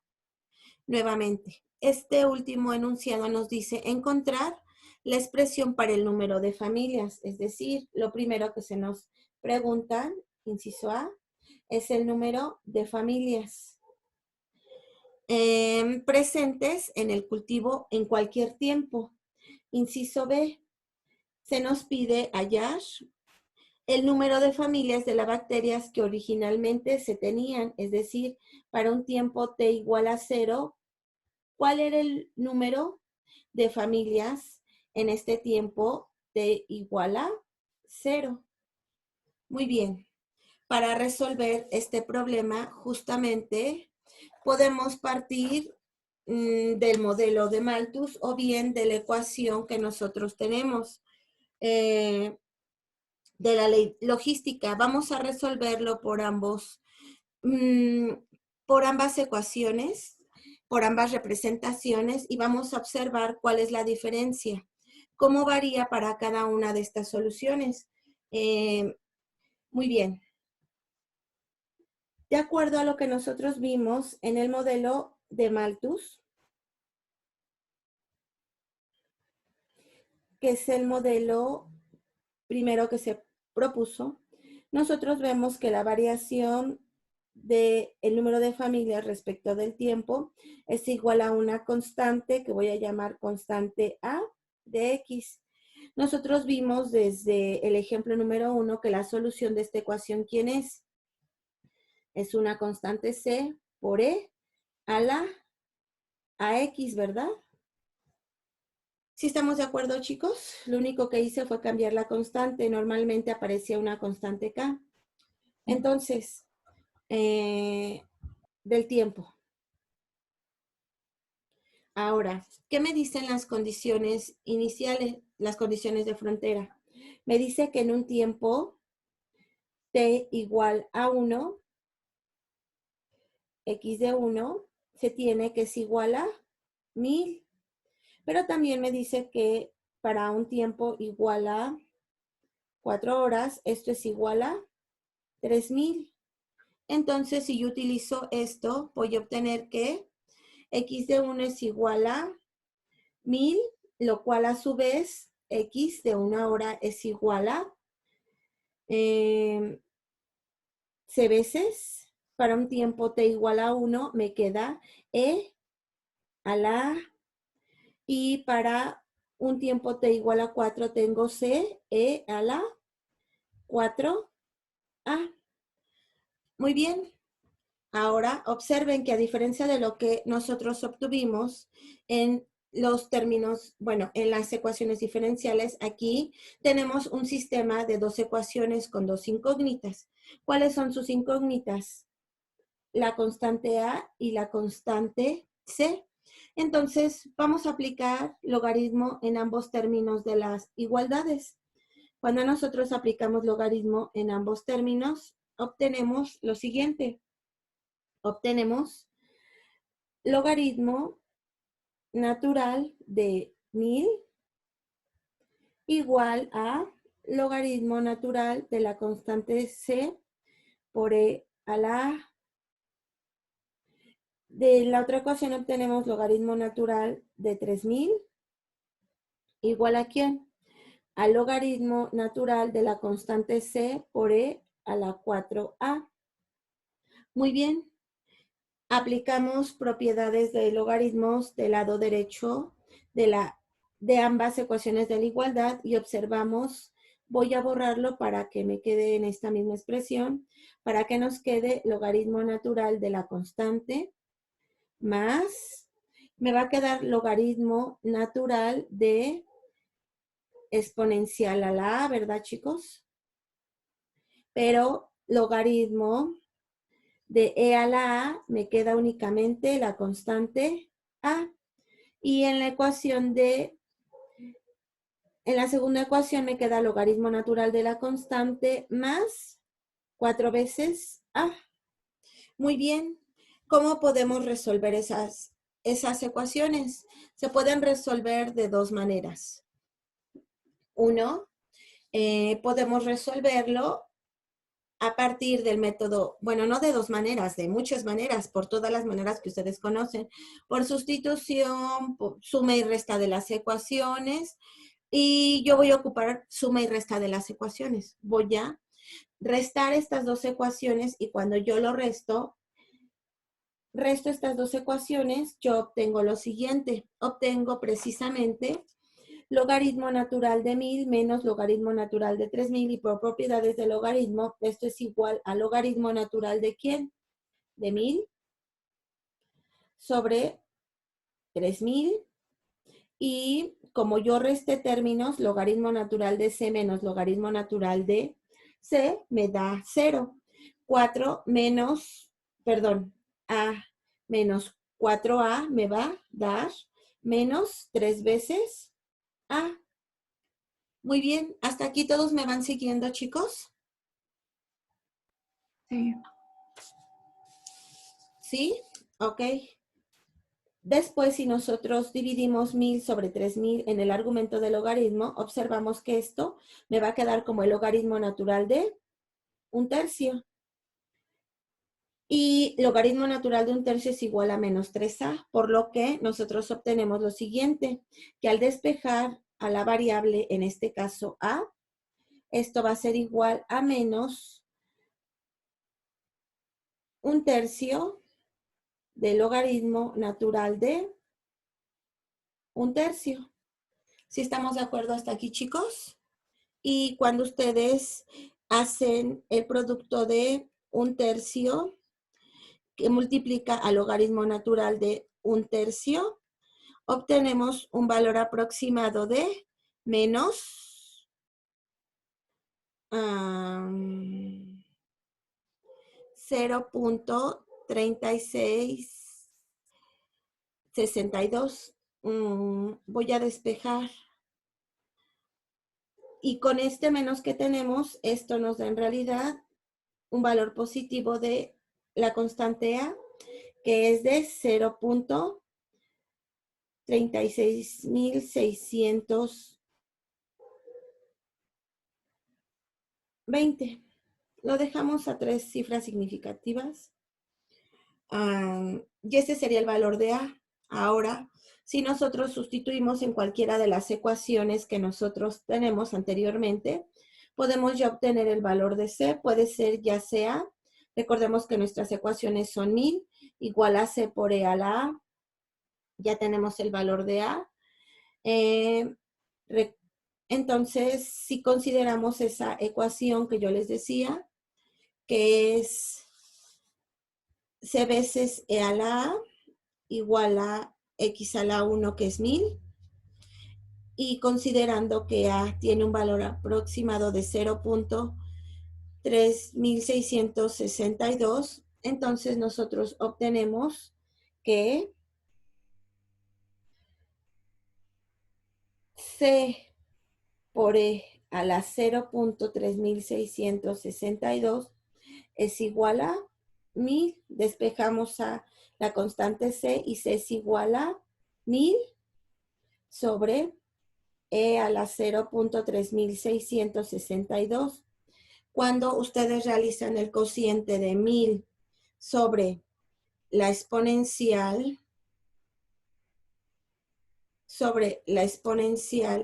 Nuevamente, este último enunciado nos dice encontrar la expresión para el número de familias, es decir, lo primero que se nos pregunta, inciso A, es el número de familias presentes en el cultivo en cualquier tiempo. Inciso B, se nos pide hallar el número de familias de las bacterias que originalmente se tenían, es decir, para un tiempo t igual a 0, ¿cuál era el número de familias en este tiempo t igual a 0? Muy bien. Para resolver este problema, justamente podemos partir del modelo de Malthus o bien de la ecuación que nosotros tenemos de la ley logística. Vamos a resolverlo por ambas ecuaciones, por ambas representaciones y vamos a observar cuál es la diferencia, cómo varía para cada una de estas soluciones. Muy bien. De acuerdo a lo que nosotros vimos en el modelo de Malthus, que es el modelo primero que se propuso, nosotros vemos que la variación del número de familias respecto del tiempo es igual a una constante que voy a llamar constante A de X. Nosotros vimos desde el ejemplo número 1 que la solución de esta ecuación, ¿quién es? Es una constante C por E a la AX, ¿verdad? ¿Sí estamos de acuerdo, chicos? Lo único que hice fue cambiar la constante. Normalmente aparecía una constante K. Entonces, del tiempo. Ahora, ¿qué me dicen las condiciones iniciales, las condiciones de frontera? Me dice que en un tiempo t igual a 1, x de 1 se tiene que es igual a 1000. Pero también me dice que para un tiempo igual a 4 horas, esto es igual a 3000. Entonces, si yo utilizo esto, voy a obtener que x de 1 es igual a 1000, lo cual a su vez, x de 1 hora es igual a c veces. Para un tiempo t igual a 1, me queda e a la a. Y para un tiempo t igual a 4, tengo c e a la 4a. Muy bien. Ahora observen que a diferencia de lo que nosotros obtuvimos en los términos, bueno, en las ecuaciones diferenciales, aquí tenemos un sistema de dos ecuaciones con dos incógnitas. ¿Cuáles son sus incógnitas? La constante a y la constante c. Entonces, vamos a aplicar logaritmo en ambos términos de las igualdades. Cuando nosotros aplicamos logaritmo en ambos términos, obtenemos lo siguiente. Obtenemos logaritmo natural de 1000 igual a logaritmo natural de la constante c por e a la a. De la otra ecuación obtenemos logaritmo natural de 3000 igual a ¿quién? Al logaritmo natural de la constante c por e a la 4a. Muy bien. Aplicamos propiedades de logaritmos del lado derecho de ambas ecuaciones de la igualdad y observamos, voy a borrarlo para que me quede en esta misma expresión, para que nos quede logaritmo natural de la constante más, me va a quedar logaritmo natural de exponencial a la a, ¿verdad, chicos? Pero logaritmo de e a la a me queda únicamente la constante a. Y en la ecuación en la segunda ecuación me queda logaritmo natural de la constante más 4 veces a. Muy bien. ¿Cómo podemos resolver esas ecuaciones? Se pueden resolver de dos maneras. Uno, podemos resolverlo a partir del método, bueno, no de dos maneras, de muchas maneras, por todas las maneras que ustedes conocen, por sustitución, por suma y resta de las ecuaciones, y yo voy a ocupar suma y resta de las ecuaciones. Voy a restar estas dos ecuaciones y cuando yo lo resto estas dos ecuaciones, yo obtengo lo siguiente. Obtengo precisamente logaritmo natural de 1000 menos logaritmo natural de 3000 y por propiedades de logaritmo, esto es igual a logaritmo natural de ¿quién? De 1000 sobre 3000 y como yo resté términos, logaritmo natural de c menos logaritmo natural de c me da 0. 4 menos, perdón, a menos 4a me va a dar menos 3 veces a. Muy bien, ¿hasta aquí todos me van siguiendo, chicos? Sí. ¿Sí? Ok. Después, si nosotros dividimos 1000 sobre 3000 en el argumento del logaritmo, observamos que esto me va a quedar como el logaritmo natural de 1/3. Y logaritmo natural de 1/3 es igual a menos 3a, por lo que nosotros obtenemos lo siguiente, que al despejar a la variable, en este caso a, esto va a ser igual a menos 1/3 del logaritmo natural de 1/3. ¿Sí estamos de acuerdo hasta aquí, chicos? Y cuando ustedes hacen el producto de 1/3 que multiplica al logaritmo natural de 1/3, obtenemos un valor aproximado de menos 0.36 62. Voy a despejar. Y con este menos que tenemos, esto nos da en realidad un valor positivo de la constante A, que es de 0.36620. Lo dejamos a 3 cifras significativas. Y este sería el valor de A. Ahora, si nosotros sustituimos en cualquiera de las ecuaciones que nosotros tenemos anteriormente, podemos ya obtener el valor de C. Puede ser ya sea, recordemos que nuestras ecuaciones son 1000 igual a C por E a la A. Ya tenemos el valor de A. Entonces, si consideramos esa ecuación que yo les decía, que es C veces E a la A igual a X a la 1, que es 1000, y considerando que A tiene un valor aproximado de 0.3662, entonces nosotros obtenemos que C por E a la 0.3662 es igual a 1000. Despejamos a la constante C y C es igual a 1000 sobre E a la 0.3662. Cuando ustedes realizan el cociente de 1000 sobre la exponencial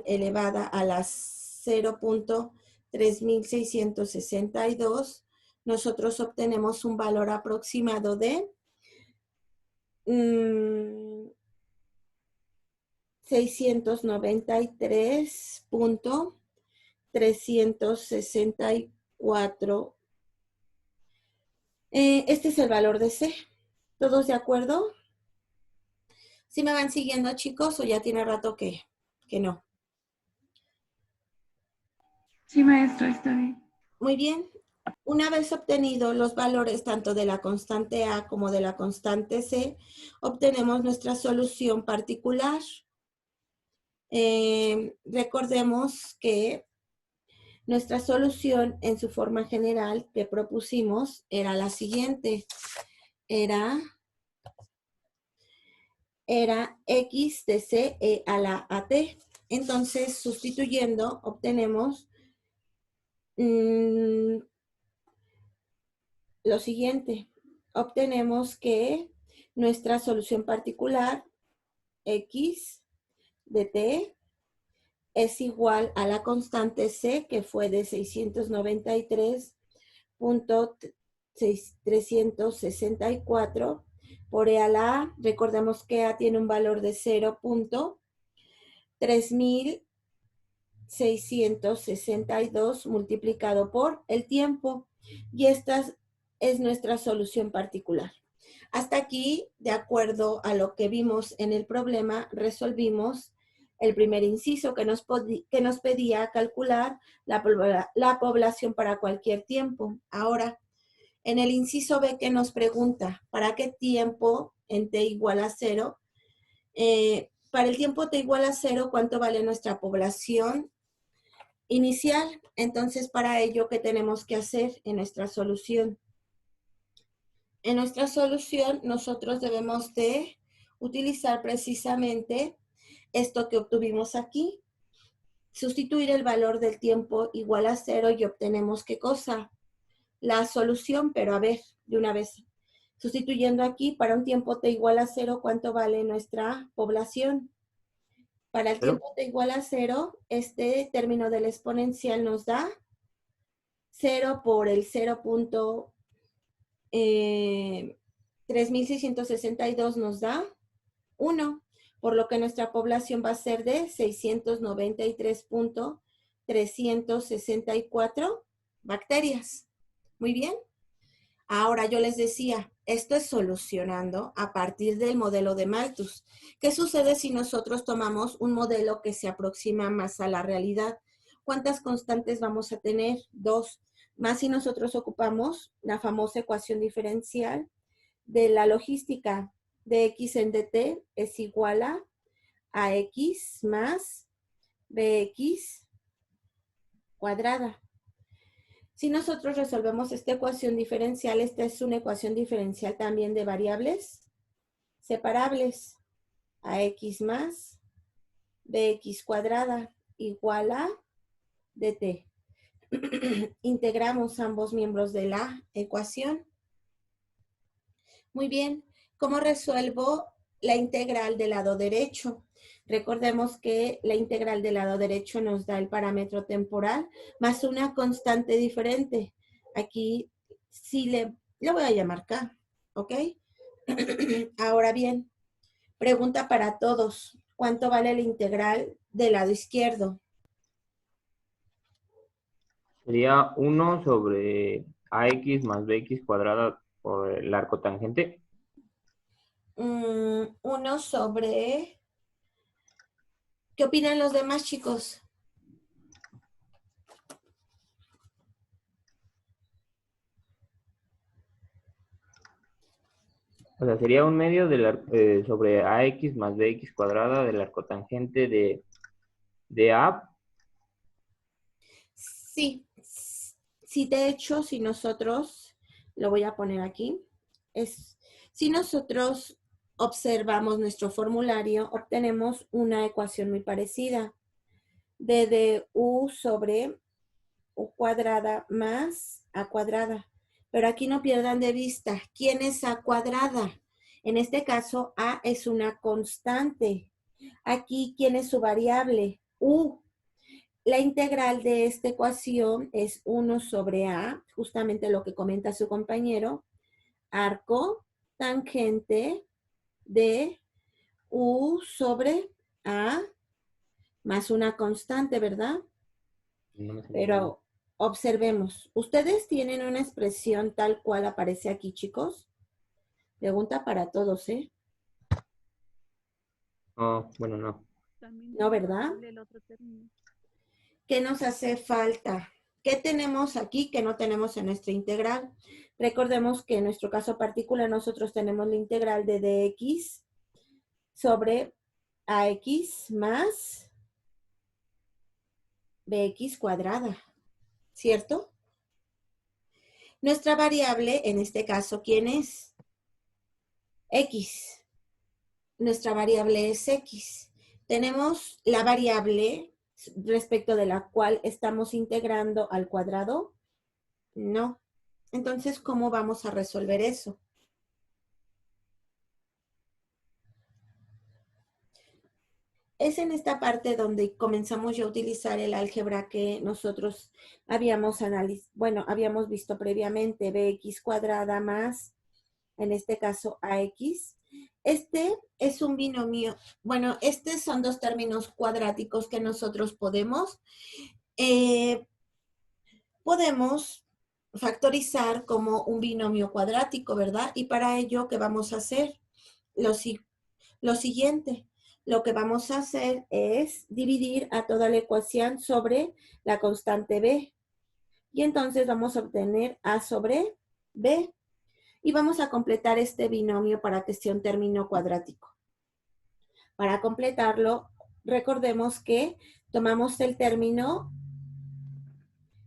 elevada a la 0.3662, nosotros obtenemos un valor aproximado de 693.364. Este es el valor de C. ¿Todos de acuerdo? ¿Sí me van siguiendo, chicos, o ya tiene rato que no? Sí, maestra, está bien. Muy bien. Una vez obtenido los valores tanto de la constante A como de la constante C, obtenemos nuestra solución particular. Recordemos que nuestra solución en su forma general que propusimos era la siguiente. Era X de C E a la AT. Entonces, sustituyendo, obtenemos lo siguiente. Obtenemos que nuestra solución particular, X de T, es igual a la constante C, que fue de 693.364 por E a la A. Recordemos que A tiene un valor de 0.3662 multiplicado por el tiempo. Y esta es nuestra solución particular. Hasta aquí, de acuerdo a lo que vimos en el problema, resolvimos el primer inciso que nos pedía calcular la población para cualquier tiempo. Ahora, en el inciso B, que nos pregunta, ¿para qué tiempo en t igual a 0? Para el tiempo t igual a 0, ¿cuánto vale nuestra población inicial? Entonces, para ello, ¿qué tenemos que hacer en nuestra solución? En nuestra solución, nosotros debemos de utilizar precisamente esto que obtuvimos aquí. Sustituir el valor del tiempo igual a 0 y obtenemos ¿qué cosa? La solución, pero a ver, de una vez. Sustituyendo aquí, para un tiempo t igual a 0, ¿cuánto vale nuestra población? Para el tiempo t igual a 0, este término del exponencial nos da 0 por el 0.3662 nos da 1, por lo que nuestra población va a ser de 693.364 bacterias. Muy bien. Ahora yo les decía, esto es solucionando a partir del modelo de Malthus. ¿Qué sucede si nosotros tomamos un modelo que se aproxima más a la realidad? ¿Cuántas constantes vamos a tener? 2. Más si nosotros ocupamos la famosa ecuación diferencial de la logística. de x en dt es igual a ax más bx cuadrada. Si nosotros resolvemos esta ecuación diferencial, esta es una ecuación diferencial también de variables separables. Ax más bx cuadrada igual a dt. Integramos ambos miembros de la ecuación. Muy bien, ¿cómo resuelvo la integral del lado derecho? Recordemos que la integral del lado derecho nos da el parámetro temporal más una constante diferente. Aquí sí le voy a llamar k, ¿ok? Ahora bien, pregunta para todos. ¿Cuánto vale la integral del lado izquierdo? Sería 1 sobre ax más bx cuadrada por el arco tangente. 1 sobre... ¿Qué opinan los demás, chicos? O sea, sería un medio sobre ax más bx cuadrada del arco tangente de A. Sí, sí, de hecho, si nosotros, lo voy a poner aquí, si nosotros observamos nuestro formulario, obtenemos una ecuación muy parecida. D de u sobre u cuadrada más a cuadrada. Pero aquí no pierdan de vista, ¿quién es a cuadrada? En este caso, a es una constante. Aquí, ¿quién es su variable? U. La integral de esta ecuación es 1 sobre a, justamente lo que comenta su compañero, arco tangente de u sobre a más una constante, ¿verdad? No me sale bien. Pero observemos, ¿ustedes tienen una expresión tal cual aparece aquí, chicos? Pregunta para todos, ¿eh? No, bueno, no. ¿No, verdad? El otro término. ¿Qué nos hace falta? ¿Qué tenemos aquí que no tenemos en nuestra integral? Recordemos que en nuestro caso particular nosotros tenemos la integral de dx sobre ax más bx cuadrada, ¿cierto? Nuestra variable, en este caso, ¿quién es? X. Nuestra variable es X. Tenemos la variable respecto de la cual estamos integrando al cuadrado. No. Entonces, ¿cómo vamos a resolver eso? Es en esta parte donde comenzamos ya a utilizar el álgebra que nosotros habíamos habíamos visto previamente, bx cuadrada más, en este caso, ax. Este es un binomio, estos son dos términos cuadráticos que nosotros podemos factorizar como un binomio cuadrático, ¿verdad? Y para ello, ¿qué vamos a hacer? Lo siguiente, lo que vamos a hacer es dividir a toda la ecuación sobre la constante b. Y entonces vamos a obtener a sobre b. Y vamos a completar este binomio para que sea un término cuadrático. Para completarlo, recordemos que tomamos el término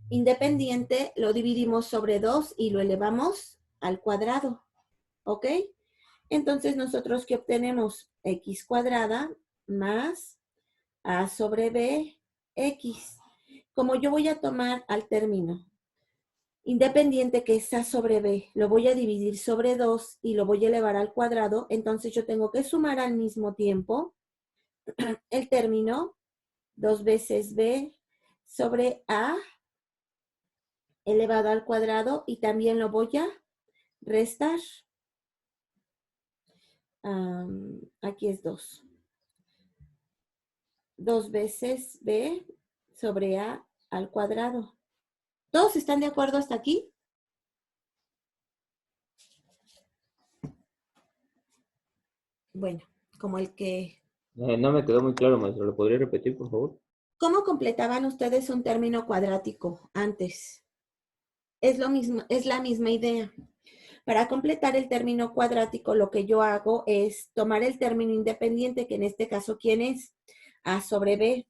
independiente, lo dividimos sobre 2 y lo elevamos al cuadrado. ¿Ok? Entonces, nosotros, ¿qué obtenemos? X cuadrada más a sobre b, x. Como yo voy a tomar al término independiente que es a sobre b, lo voy a dividir sobre 2 y lo voy a elevar al cuadrado, entonces yo tengo que sumar al mismo tiempo el término 2 veces b sobre a elevado al cuadrado y también lo voy a restar. Aquí es 2. 2 veces b sobre a al cuadrado. ¿Todos están de acuerdo hasta aquí? Bueno, como el que... No me quedó muy claro, maestro. ¿Lo podría repetir, por favor? ¿Cómo completaban ustedes un término cuadrático antes? Es lo mismo, es la misma idea. Para completar el término cuadrático, lo que yo hago es tomar el término independiente, que en este caso, ¿quién es? A sobre B.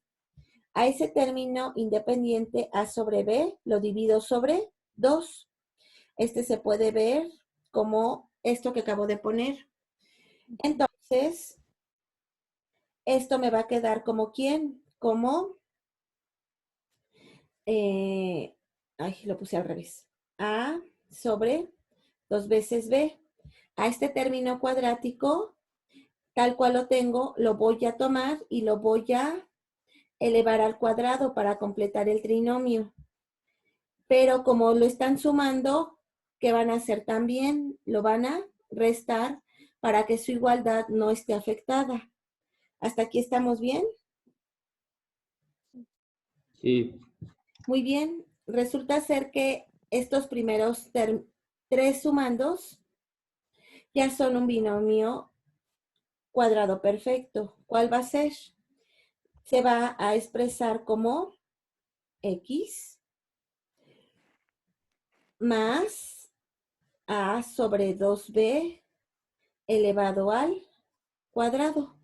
A ese término independiente A sobre B lo divido sobre 2. Este se puede ver como esto que acabo de poner. Entonces, esto me va a quedar como ¿quién? Como, lo puse al revés. A sobre 2 veces B. A este término cuadrático, tal cual lo tengo, lo voy a tomar y lo voy a elevar al cuadrado para completar el trinomio. Pero como lo están sumando, ¿qué van a hacer también? Lo van a restar para que su igualdad no esté afectada. ¿Hasta aquí estamos bien? Sí. Muy bien. Resulta ser que estos primeros 3 sumandos ya son un binomio cuadrado perfecto. ¿Cuál va a ser? Se va a expresar como x más a sobre 2b elevado al cuadrado.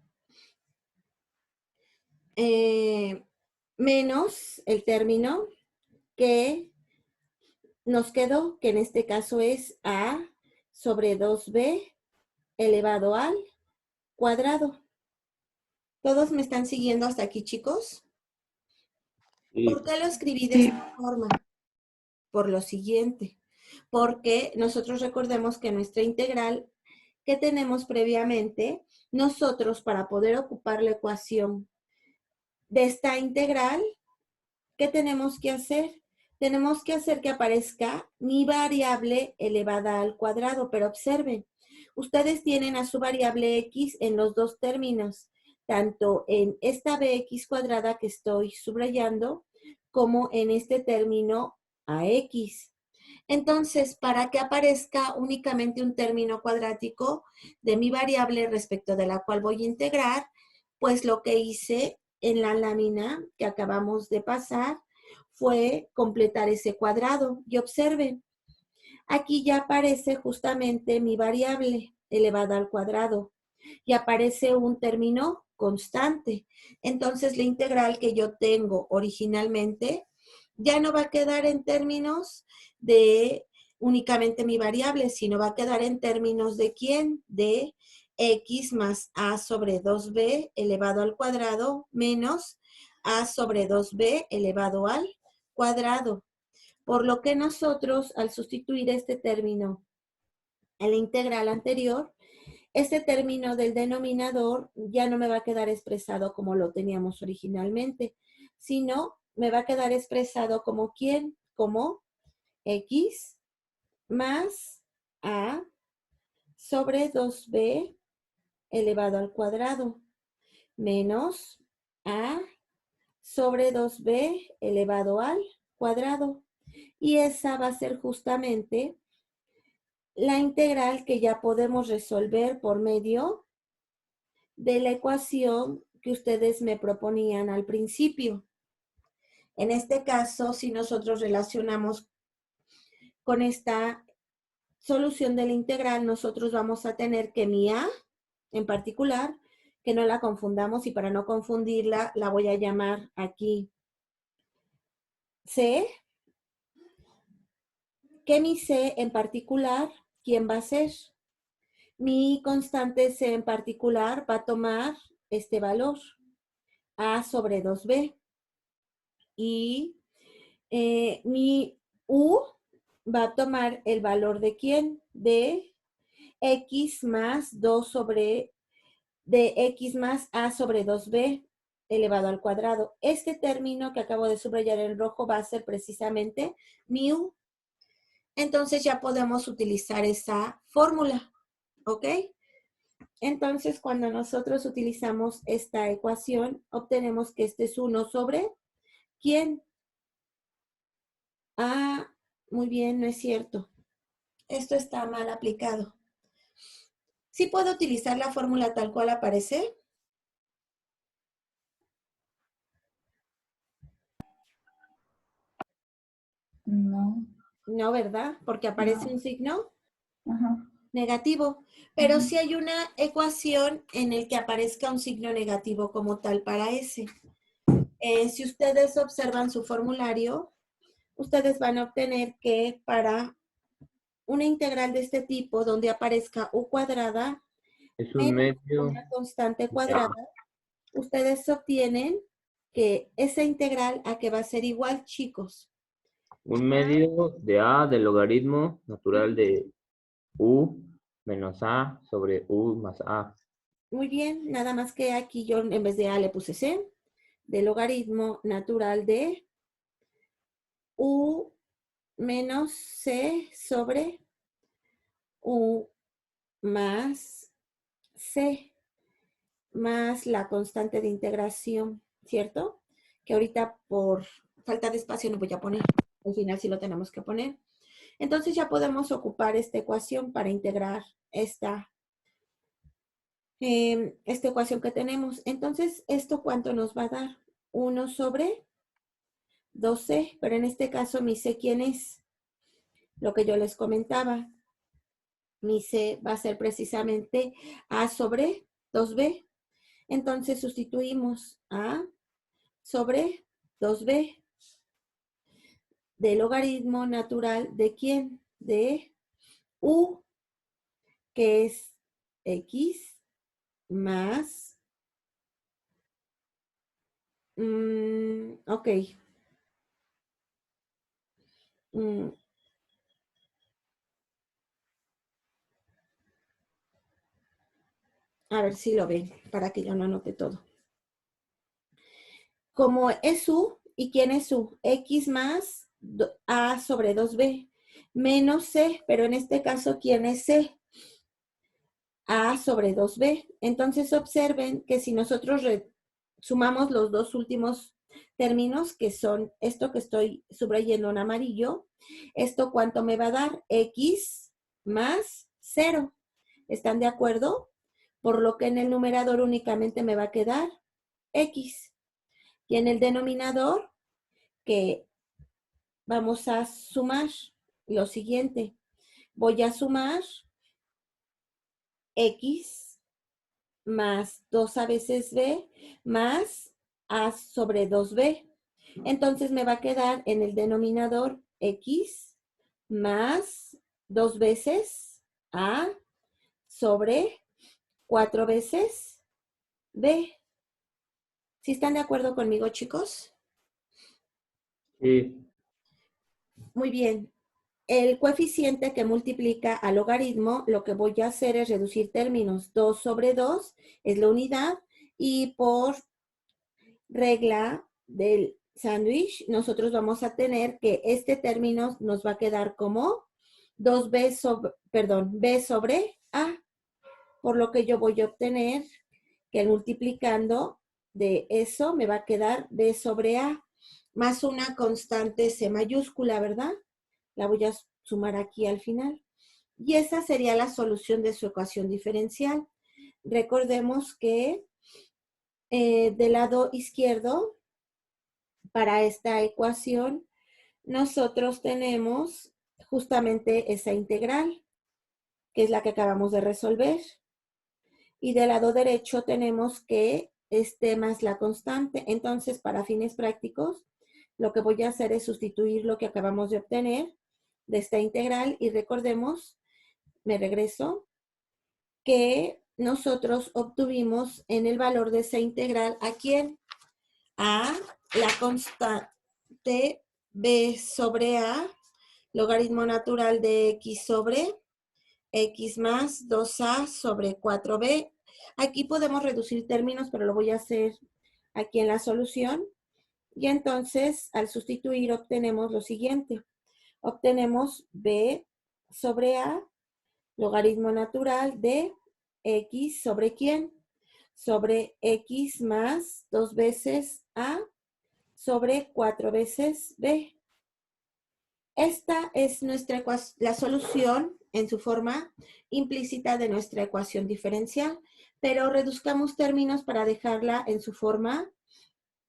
Menos el término que nos quedó, que en este caso es a sobre 2b elevado al cuadrado. ¿Todos me están siguiendo hasta aquí, chicos? Sí. ¿Por qué lo escribí de Sí. esta forma? Por lo siguiente, porque nosotros recordemos que nuestra integral que tenemos previamente, nosotros para poder ocupar la ecuación de esta integral, ¿qué tenemos que hacer? Tenemos que hacer que aparezca mi variable elevada al cuadrado, pero observen, ustedes tienen a su variable x en los dos términos, tanto en esta bx cuadrada que estoy subrayando, como en este término ax. Entonces, para que aparezca únicamente un término cuadrático de mi variable respecto de la cual voy a integrar, pues lo que hice en la lámina que acabamos de pasar fue completar ese cuadrado. Y observen, aquí ya aparece justamente mi variable elevada al cuadrado y aparece un término constante. Entonces, la integral que yo tengo originalmente ya no va a quedar en términos de únicamente mi variable, sino va a quedar en términos de ¿quién? De x más a sobre 2b elevado al cuadrado menos a sobre 2b elevado al cuadrado. Por lo que nosotros, al sustituir este término en la integral anterior, este término del denominador ya no me va a quedar expresado como lo teníamos originalmente, sino me va a quedar expresado como ¿quién? Como x más a sobre 2b elevado al cuadrado menos a sobre 2b elevado al cuadrado. Y esa va a ser justamente la integral que ya podemos resolver por medio de la ecuación que ustedes me proponían al principio. En este caso, si nosotros relacionamos con esta solución de la integral, nosotros vamos a tener que mi a, en particular, que no la confundamos y para no confundirla, la voy a llamar aquí c, que mi c en particular, ¿quién va a ser? Mi constante c en particular va a tomar este valor, a sobre 2b. Y mi u va a tomar el valor de quién? De x más 2 sobre, de x más a sobre 2b elevado al cuadrado. Este término que acabo de subrayar en rojo va a ser precisamente mi u. Entonces ya podemos utilizar esa fórmula, ¿ok? Entonces cuando nosotros utilizamos esta ecuación, obtenemos que este es 1 sobre ¿quién? Ah, muy bien, no es cierto. Esto está mal aplicado. ¿Sí puedo utilizar la fórmula tal cual aparece? No, No, ¿verdad? Porque aparece no. un signo. Ajá. negativo. Pero Ujú. si hay una ecuación en el que aparezca un signo negativo como tal para S. Si ustedes observan su formulario, ustedes van a obtener que para una integral de este tipo, donde aparezca u cuadrada Es un menos medio una constante de A. cuadrada, ustedes obtienen que esa integral a que va a ser igual, chicos. Un medio de A del logaritmo natural de U menos A sobre U más A. Muy bien, nada más que aquí yo en vez de A le puse C, de logaritmo natural de U menos C sobre U más C, más la constante de integración, ¿cierto? Que ahorita por falta de espacio no voy a poner, al final sí lo tenemos que poner. Entonces ya podemos ocupar esta ecuación para integrar esta ecuación que tenemos. Entonces, ¿esto cuánto nos va a dar? 1 sobre 12, pero en este caso mi C, ¿quién es? Lo que yo les comentaba. Mi C va a ser precisamente A sobre 2B. Entonces sustituimos A sobre 2B de logaritmo natural de ¿quién? De U, que es X más, ok, mm, a ver si lo ven, para que yo no anote todo. Como es U, ¿y quién es U? X más A sobre 2B, menos C, pero en este caso, ¿quién es C? A sobre 2B. Entonces observen que si nosotros sumamos los dos últimos términos, que son esto que estoy subrayando en amarillo, ¿esto cuánto me va a dar? X más 0. ¿Están de acuerdo? Por lo que en el numerador únicamente me va a quedar X. Y en el denominador, que vamos a sumar lo siguiente. Voy a sumar X más 2 veces B más A sobre 2B. Entonces me va a quedar en el denominador X más 2 veces A sobre 4 veces B. ¿Sí están de acuerdo conmigo, chicos? Sí. Muy bien. El coeficiente que multiplica al logaritmo, lo que voy a hacer es reducir términos. 2 sobre 2 es la unidad y por regla del sándwich, nosotros vamos a tener que este término nos va a quedar como 2b sobre, perdón, b sobre a, por lo que yo voy a obtener que multiplicando de eso me va a quedar b sobre a, más una constante c mayúscula, ¿verdad? La voy a sumar aquí al final. Y esa sería la solución de su ecuación diferencial. Recordemos que del lado izquierdo, para esta ecuación, nosotros tenemos justamente esa integral, que es la que acabamos de resolver. Y del lado derecho tenemos que este más la constante. Entonces, para fines prácticos, lo que voy a hacer es sustituir lo que acabamos de obtener de esta integral y recordemos, me regreso, que nosotros obtuvimos en el valor de esa integral ¿a quién? A la constante b sobre a, logaritmo natural de x sobre x más 2a sobre 4b. Aquí podemos reducir términos, pero lo voy a hacer aquí en la solución. Y entonces, al sustituir, obtenemos lo siguiente. Obtenemos b sobre a, logaritmo natural de x sobre ¿quién? Sobre x más 2 veces a sobre 4 veces b. Esta es la solución en su forma implícita de nuestra ecuación diferencial, pero reduzcamos términos para dejarla en su forma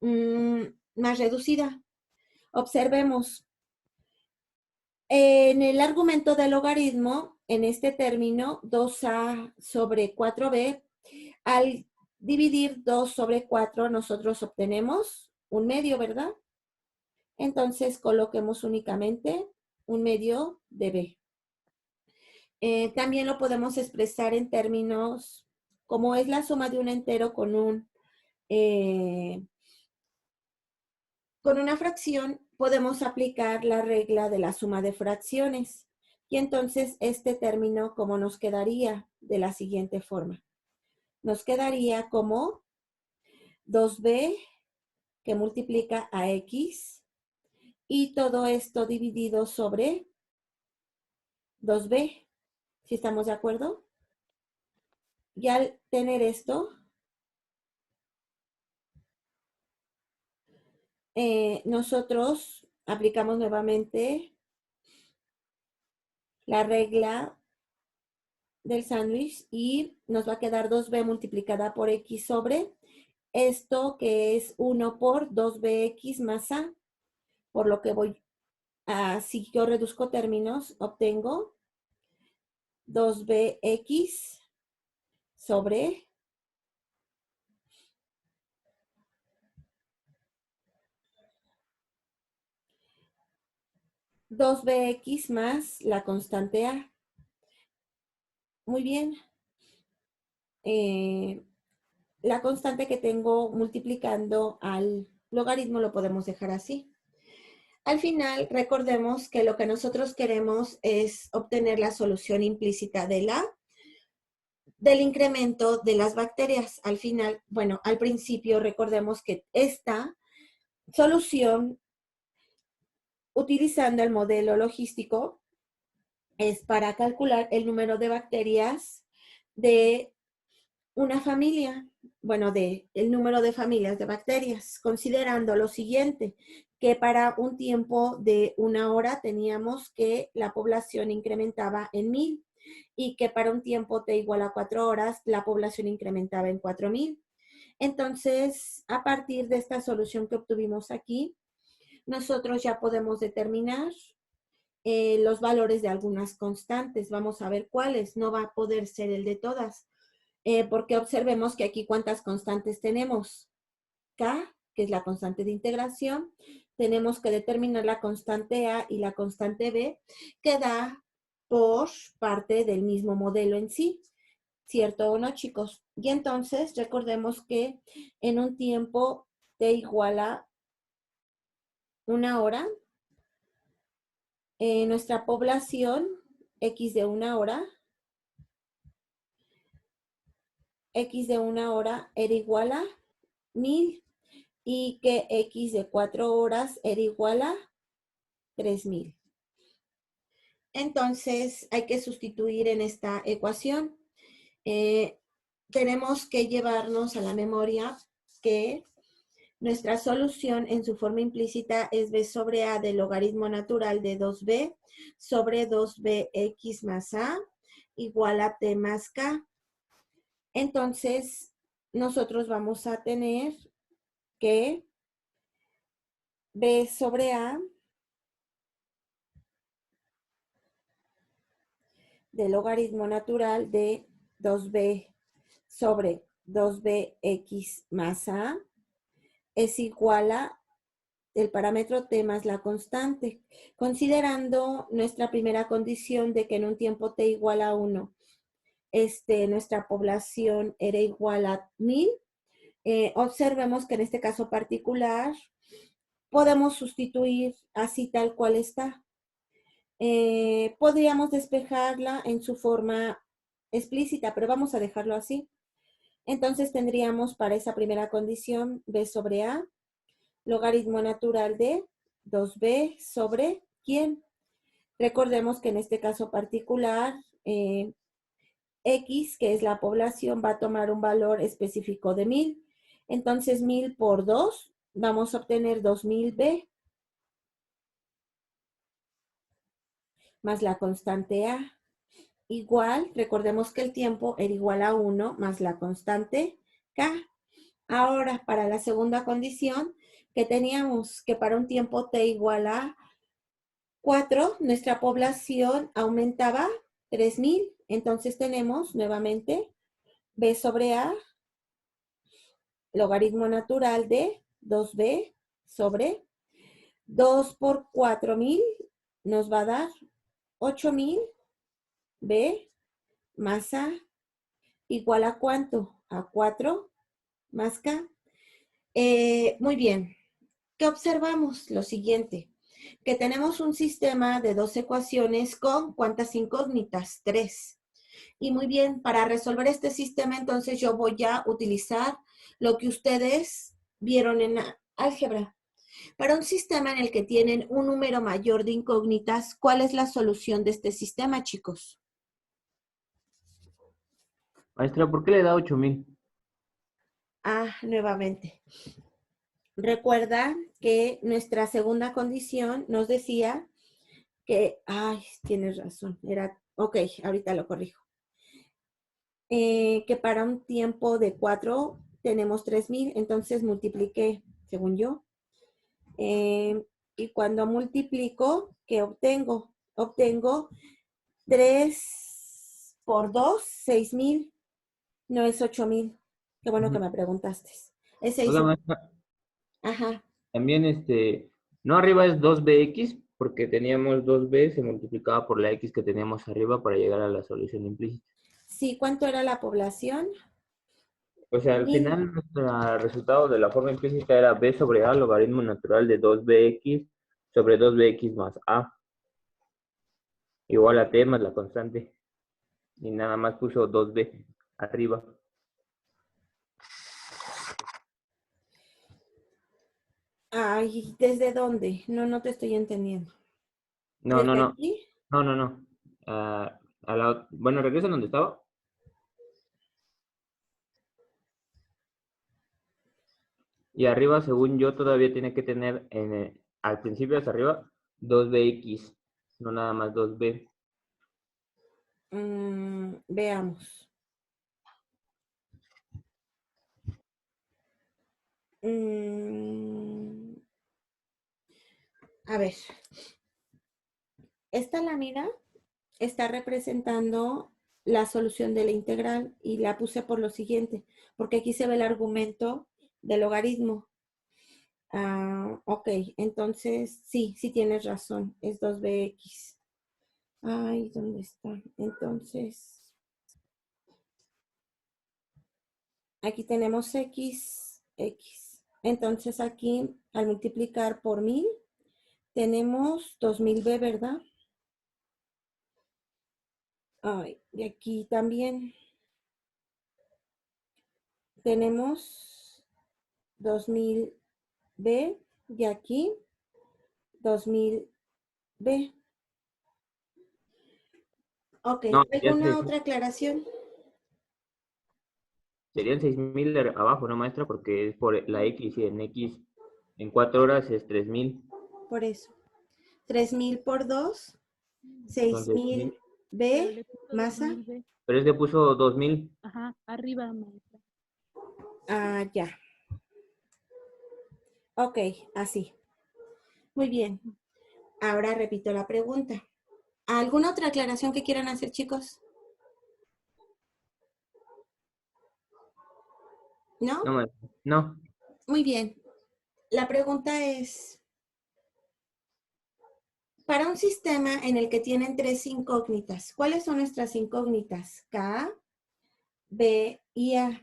más reducida. Observemos, en el argumento del logaritmo en este término 2A sobre 4B. Al dividir 2 sobre 4, nosotros obtenemos un medio, ¿verdad? Entonces, coloquemos únicamente un medio de B. También lo podemos expresar en términos, como es la suma de un entero con una fracción, podemos aplicar la regla de la suma de fracciones. Y entonces este término, ¿cómo nos quedaría? De la siguiente forma. Nos quedaría como 2b que multiplica a x y todo esto dividido sobre 2b. ¿Sí estamos de acuerdo? Y al tener esto, nosotros aplicamos nuevamente la regla del sándwich y nos va a quedar 2b multiplicada por x sobre esto que es 1 por 2bx más a, por lo que voy a, si yo reduzco términos, obtengo 2bx sobre 2bx más la constante a. Muy bien. La constante que tengo multiplicando al logaritmo lo podemos dejar así. Al final, recordemos que lo que nosotros queremos es obtener la solución implícita del incremento de las bacterias. Al final, bueno, al principio recordemos que esta solución, utilizando el modelo logístico, es para calcular el número de bacterias de una familia, bueno, el número de familias de bacterias, considerando lo siguiente, que para un tiempo de 1 hora teníamos que la población incrementaba en 1000 y que para un tiempo t igual a 4 horas la población incrementaba en 4000. Entonces, a partir de esta solución que obtuvimos aquí, nosotros ya podemos determinar los valores de algunas constantes. Vamos a ver cuáles. No va a poder ser el de todas. Porque observemos que aquí cuántas constantes tenemos. K, que es la constante de integración. Tenemos que determinar la constante A y la constante B, que da por parte del mismo modelo en sí. ¿Cierto o no, chicos? Y entonces recordemos que en un tiempo t igual a 1 hora, nuestra población x de 1 hora, era igual a 1000 y que x de 4 horas era igual a 3000. Entonces hay que sustituir en esta ecuación. Tenemos que llevarnos a la memoria que nuestra solución en su forma implícita es b sobre a del logaritmo natural de 2b sobre 2bx más a igual a t más k. Entonces, nosotros vamos a tener que b sobre a del logaritmo natural de 2b sobre 2bx más a es igual a el parámetro t más la constante, considerando nuestra primera condición de que en un tiempo t igual a 1, nuestra población era igual a 1000. Observemos que en este caso particular podemos sustituir así tal cual está. Podríamos despejarla en su forma explícita, pero vamos a dejarlo así. Entonces tendríamos para esa primera condición b sobre a, logaritmo natural de 2b sobre ¿quién? Recordemos que en este caso particular, x, que es la población, va a tomar un valor específico de 1000. Entonces 1000 por 2, vamos a obtener 2000b más la constante a. Igual, recordemos que el tiempo era igual a 1 más la constante k. Ahora, para la segunda condición, que teníamos que para un tiempo t igual a 4, nuestra población aumentaba 3000. Entonces tenemos nuevamente b sobre a, logaritmo natural de 2b sobre 2 por 4000 nos va a dar 8000 b más a igual a ¿cuánto? A 4 más k. Muy bien. ¿Qué observamos? Lo siguiente, que tenemos un sistema de dos ecuaciones con ¿cuántas incógnitas? 3. Y muy bien, para resolver este sistema, entonces yo voy a utilizar lo que ustedes vieron en álgebra. Para un sistema en el que tienen un número mayor de incógnitas, ¿cuál es la solución de este sistema, chicos? Maestra, ¿por qué le da 8000? Nuevamente. Recuerda que nuestra segunda condición nos decía que, tienes razón, ok, ahorita lo corrijo. Que para un tiempo de 4 tenemos 3000, entonces multipliqué, según yo. Y cuando multiplico, ¿qué obtengo? Obtengo 3 por 2, 6000, no es 8000. Qué bueno que me preguntaste. Es Oiga, 6000. maestra, Ajá. también no arriba es 2bx, porque teníamos 2b, se multiplicaba por la x que teníamos arriba para llegar a la solución implícita. Sí, ¿cuánto era la población? O sea, al 1000. final nuestro resultado de la forma implícita era b sobre a, logaritmo natural de 2bx sobre 2bx más a, igual a t más la constante. Y nada más puso 2b arriba. ¿Desde dónde? No te estoy entendiendo. No, no, ¿Desde no. aquí? No, no, no. Bueno, regresa donde estaba. Y arriba, según yo, todavía tiene que tener al principio hasta arriba 2bx, no nada más 2b. Veamos. A ver, esta lámina está representando la solución de la integral y la puse por lo siguiente, porque aquí se ve el argumento del logaritmo. Ok, entonces sí tienes razón, es 2bx. ¿Dónde está? Entonces, aquí tenemos x. Entonces aquí, al multiplicar por 1000, tenemos 2000b, ¿verdad? Y aquí también tenemos 2000b y aquí 2000b. Ok, No, ¿alguna otra aclaración? serían 6000 abajo, ¿no, maestra? Porque es por la x y en x en 4 horas es 3000. Por eso. 3000 por 2, Son 6000. 6000b, masa. Pero es que puso 2000. Ajá, arriba, maestra. Ya. Ok, así. Muy bien. Ahora repito la pregunta. ¿Alguna otra aclaración que quieran hacer, chicos? ¿No? No, maestra. No. Muy bien. La pregunta es, para un sistema en el que tienen tres incógnitas, ¿cuáles son nuestras incógnitas? K, B y A.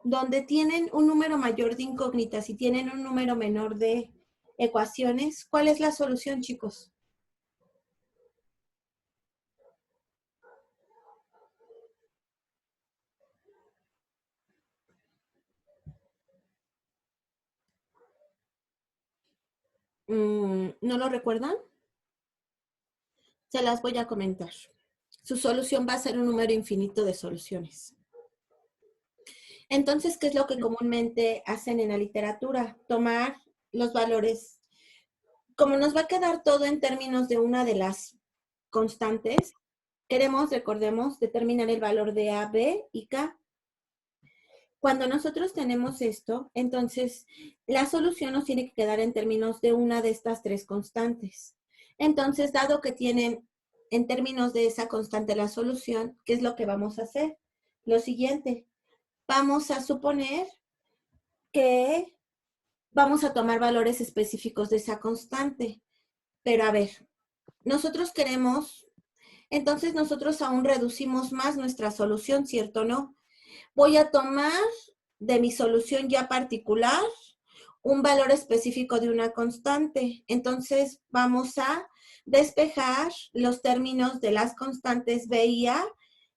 Donde tienen un número mayor de incógnitas y tienen un número menor de ecuaciones, ¿cuál es la solución, chicos? ¿No lo recuerdan? Se las voy a comentar. Su solución va a ser un número infinito de soluciones. Entonces, ¿qué es lo que comúnmente hacen en la literatura? Tomar los valores. Como nos va a quedar todo en términos de una de las constantes, recordemos, determinar el valor de A, B y K. Cuando nosotros tenemos esto, entonces la solución nos tiene que quedar en términos de una de estas tres constantes. Entonces, dado que tienen en términos de esa constante la solución, ¿qué es lo que vamos a hacer? Lo siguiente, vamos a suponer que vamos a tomar valores específicos de esa constante. Pero a ver, nosotros queremos, entonces nosotros aún reducimos más nuestra solución, ¿cierto o no? Voy a tomar de mi solución ya particular un valor específico de una constante. Entonces vamos a despejar los términos de las constantes B y A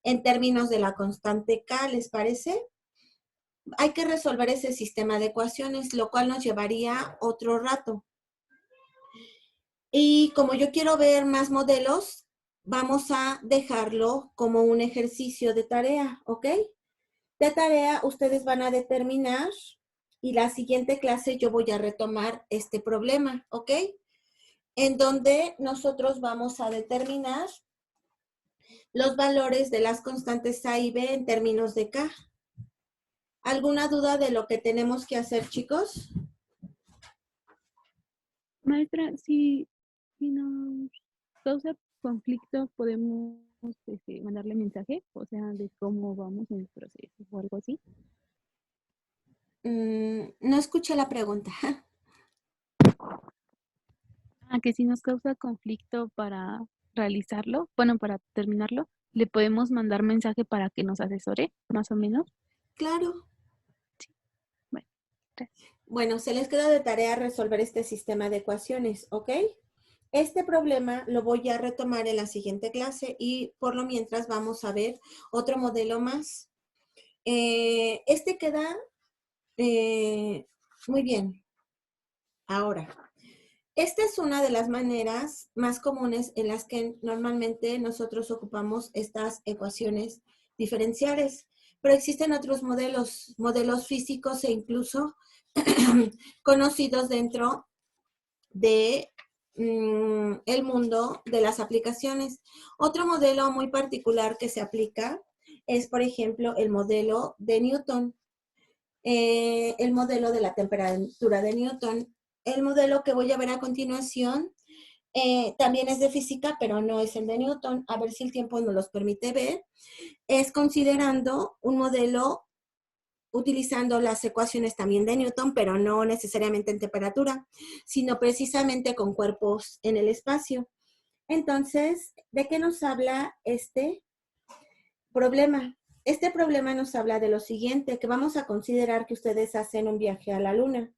en términos de la constante K, ¿les parece? Hay que resolver ese sistema de ecuaciones, lo cual nos llevaría otro rato. Y como yo quiero ver más modelos, vamos a dejarlo como un ejercicio de tarea, ¿ok? De tarea, ustedes van a determinar y la siguiente clase yo voy a retomar este problema, ¿ok? En donde nosotros vamos a determinar los valores de las constantes A y B en términos de K. ¿Alguna duda de lo que tenemos que hacer, chicos? Maestra, si nos causa conflicto, podemos mandarle mensaje, o sea, de cómo vamos en el proceso o algo así. No escuché la pregunta. Que si nos causa conflicto para realizarlo, bueno, para terminarlo, le podemos mandar mensaje para que nos asesore, más o menos. Claro. Bueno, gracias. Bueno, se les queda de tarea resolver este sistema de ecuaciones, ¿ok? Este problema lo voy a retomar en la siguiente clase y por lo mientras vamos a ver otro modelo más. Este queda muy bien. Ahora, esta es una de las maneras más comunes en las que normalmente nosotros ocupamos estas ecuaciones diferenciales, pero existen otros modelos físicos e incluso conocidos dentro de el mundo de las aplicaciones. Otro modelo muy particular que se aplica es, por ejemplo, el modelo de Newton, el modelo de la temperatura de Newton. El modelo que voy a ver a continuación también es de física, pero no es el de Newton. A ver si el tiempo nos los permite ver. Es considerando un modelo utilizando las ecuaciones también de Newton, pero no necesariamente en temperatura, sino precisamente con cuerpos en el espacio. Entonces, ¿de qué nos habla este problema? Este problema nos habla de lo siguiente, que vamos a considerar que ustedes hacen un viaje a la Luna.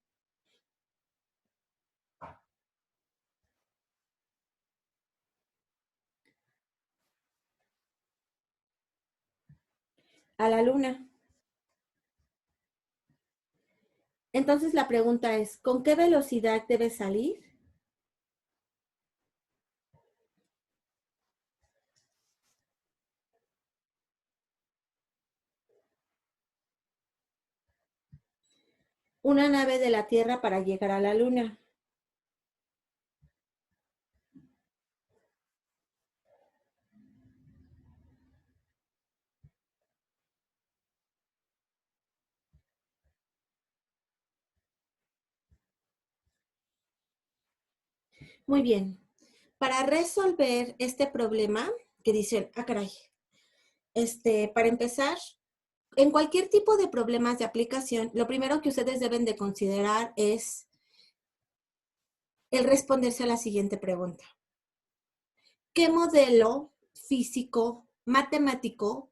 A la Luna. Entonces la pregunta es, ¿con qué velocidad debe salir? Una nave de la Tierra para llegar a la Luna. Muy bien. Para resolver este problema, que dicen, caray, para empezar, en cualquier tipo de problemas de aplicación, lo primero que ustedes deben de considerar es el responderse a la siguiente pregunta. ¿Qué modelo físico, matemático,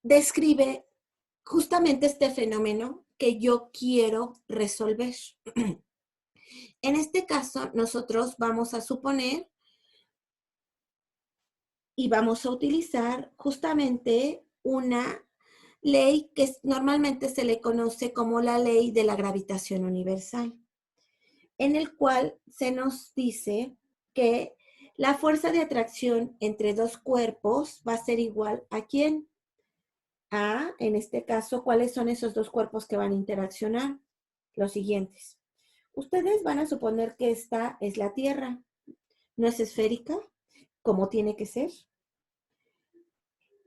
describe justamente este fenómeno que yo quiero resolver? En este caso, nosotros vamos a suponer y vamos a utilizar justamente una ley que normalmente se le conoce como la ley de la gravitación universal, en el cual se nos dice que la fuerza de atracción entre dos cuerpos va a ser igual a ¿quién? A, en este caso, ¿cuáles son esos dos cuerpos que van a interaccionar? Los siguientes. Ustedes van a suponer que esta es la Tierra. ¿No es esférica? Como tiene que ser.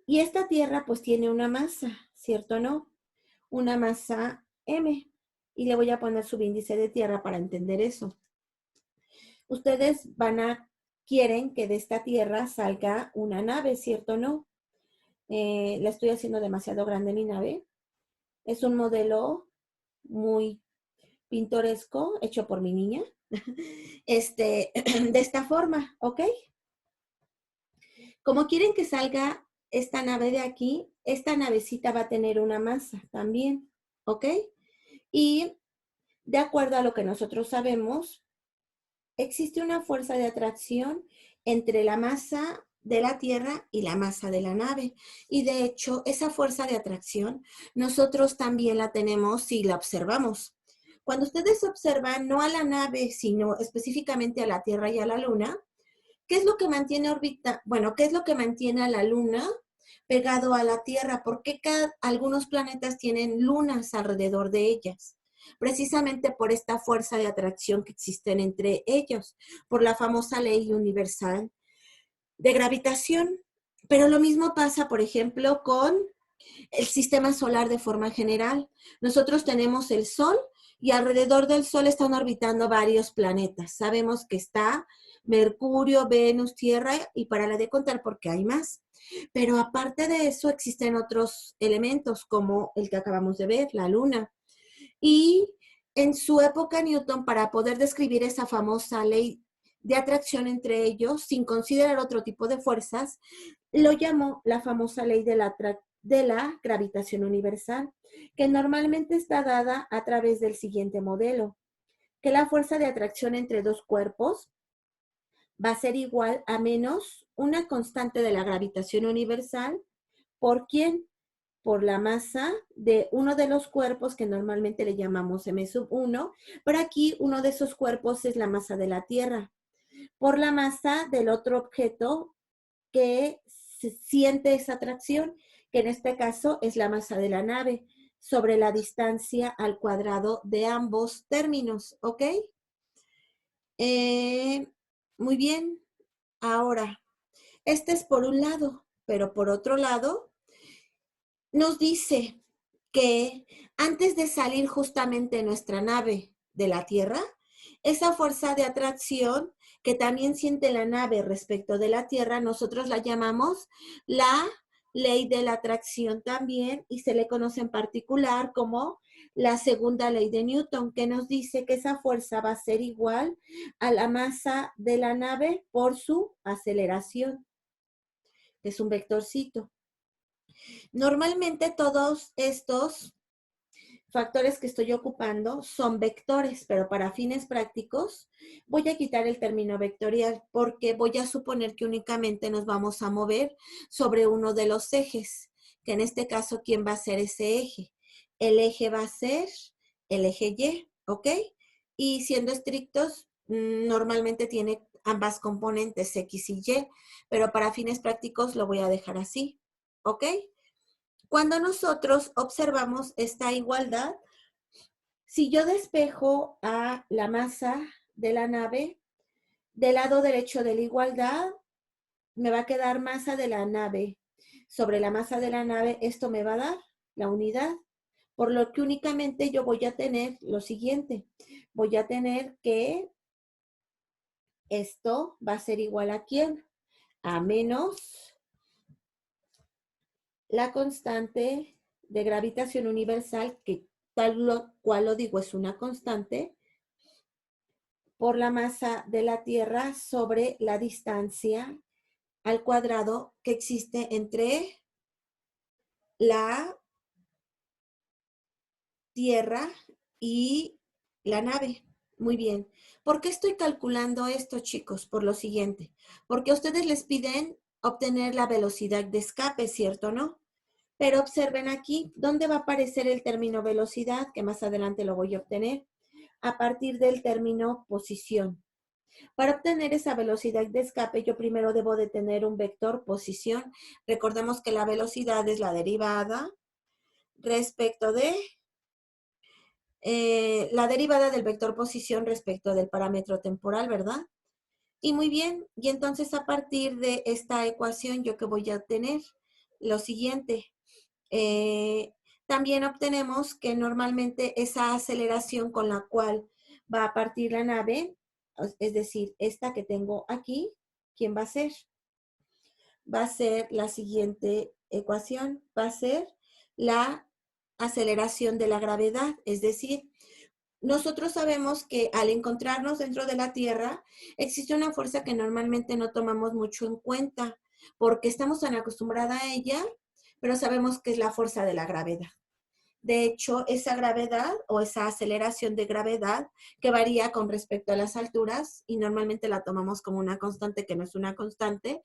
Y esta Tierra pues tiene una masa, ¿cierto o no? Una masa M. Y le voy a poner subíndice de tierra para entender eso. Ustedes van a quieren que de esta Tierra salga una nave, ¿cierto o no? La estoy haciendo demasiado grande mi nave. Es un modelo muy pintoresco, hecho por mi niña. De esta forma, ¿ok? Como quieren que salga esta nave de aquí, esta navecita va a tener una masa también, ¿ok? Y de acuerdo a lo que nosotros sabemos, existe una fuerza de atracción entre la masa de la Tierra y la masa de la nave. Y de hecho, esa fuerza de atracción nosotros también la tenemos si la observamos. Cuando ustedes observan no a la nave, sino específicamente a la Tierra y a la Luna, ¿qué es lo que mantiene órbita? Bueno, ¿qué es lo que mantiene a la Luna pegado a la Tierra? ¿Por qué algunos planetas tienen lunas alrededor de ellas? Precisamente por esta fuerza de atracción que existen entre ellos, por la famosa ley universal de gravitación. Pero lo mismo pasa, por ejemplo, con el sistema solar de forma general. Nosotros tenemos el Sol y alrededor del Sol están orbitando varios planetas. Sabemos que está Mercurio, Venus, Tierra y para la de contar porque hay más. Pero aparte de eso existen otros elementos como el que acabamos de ver, la Luna. Y en su época Newton, para poder describir esa famosa ley de atracción entre ellos, sin considerar otro tipo de fuerzas, lo llamó la famosa ley de la gravitación universal, que normalmente está dada a través del siguiente modelo, que la fuerza de atracción entre dos cuerpos va a ser igual a menos una constante de la gravitación universal, ¿por quién? Por la masa de uno de los cuerpos que normalmente le llamamos m1, pero aquí uno de esos cuerpos es la masa de la Tierra, por la masa del otro objeto que se siente esa atracción, que en este caso es la masa de la nave, sobre la distancia al cuadrado de ambos términos, ¿ok? Muy bien. Ahora, este es por un lado, pero por otro lado, nos dice que antes de salir justamente nuestra nave de la Tierra, esa fuerza de atracción que también siente la nave respecto de la Tierra, nosotros la llamamos la ley de la atracción también y se le conoce en particular como la segunda ley de Newton, que nos dice que esa fuerza va a ser igual a la masa de la nave por su aceleración, que es un vectorcito. Normalmente todos estos factores que estoy ocupando son vectores, pero para fines prácticos voy a quitar el término vectorial porque voy a suponer que únicamente nos vamos a mover sobre uno de los ejes, que en este caso, ¿quién va a ser ese eje? El eje va a ser el eje Y, ¿ok? Y siendo estrictos, normalmente tiene ambas componentes X y Y, pero para fines prácticos lo voy a dejar así, ¿ok? Cuando nosotros observamos esta igualdad, si yo despejo a la masa de la nave, del lado derecho de la igualdad, me va a quedar masa de la nave. Sobre la masa de la nave, esto me va a dar la unidad, por lo que únicamente yo voy a tener lo siguiente. Voy a tener que esto va a ser igual a ¿quién? A menos la constante de gravitación universal, que tal cual lo digo es una constante, por la masa de la Tierra sobre la distancia al cuadrado que existe entre la Tierra y la nave. Muy bien. ¿Por qué estoy calculando esto, chicos? Por lo siguiente. Porque a ustedes les piden obtener la velocidad de escape, ¿cierto o no? Pero observen aquí, ¿dónde va a aparecer el término velocidad? Que más adelante lo voy a obtener. A partir del término posición. Para obtener esa velocidad de escape, yo primero debo de tener un vector posición. Recordemos que la velocidad es la derivada respecto de la derivada del vector posición respecto del parámetro temporal, ¿verdad? Y muy bien, y entonces a partir de esta ecuación, ¿yo qué voy a obtener? Lo siguiente. También obtenemos que normalmente esa aceleración con la cual va a partir la nave, es decir, esta que tengo aquí, ¿quién va a ser? Va a ser la siguiente ecuación, va a ser la aceleración de la gravedad, es decir, nosotros sabemos que al encontrarnos dentro de la Tierra, existe una fuerza que normalmente no tomamos mucho en cuenta, porque estamos tan acostumbrados a ella, pero sabemos que es la fuerza de la gravedad. De hecho, esa gravedad o esa aceleración de gravedad que varía con respecto a las alturas, y normalmente la tomamos como una constante que no es una constante,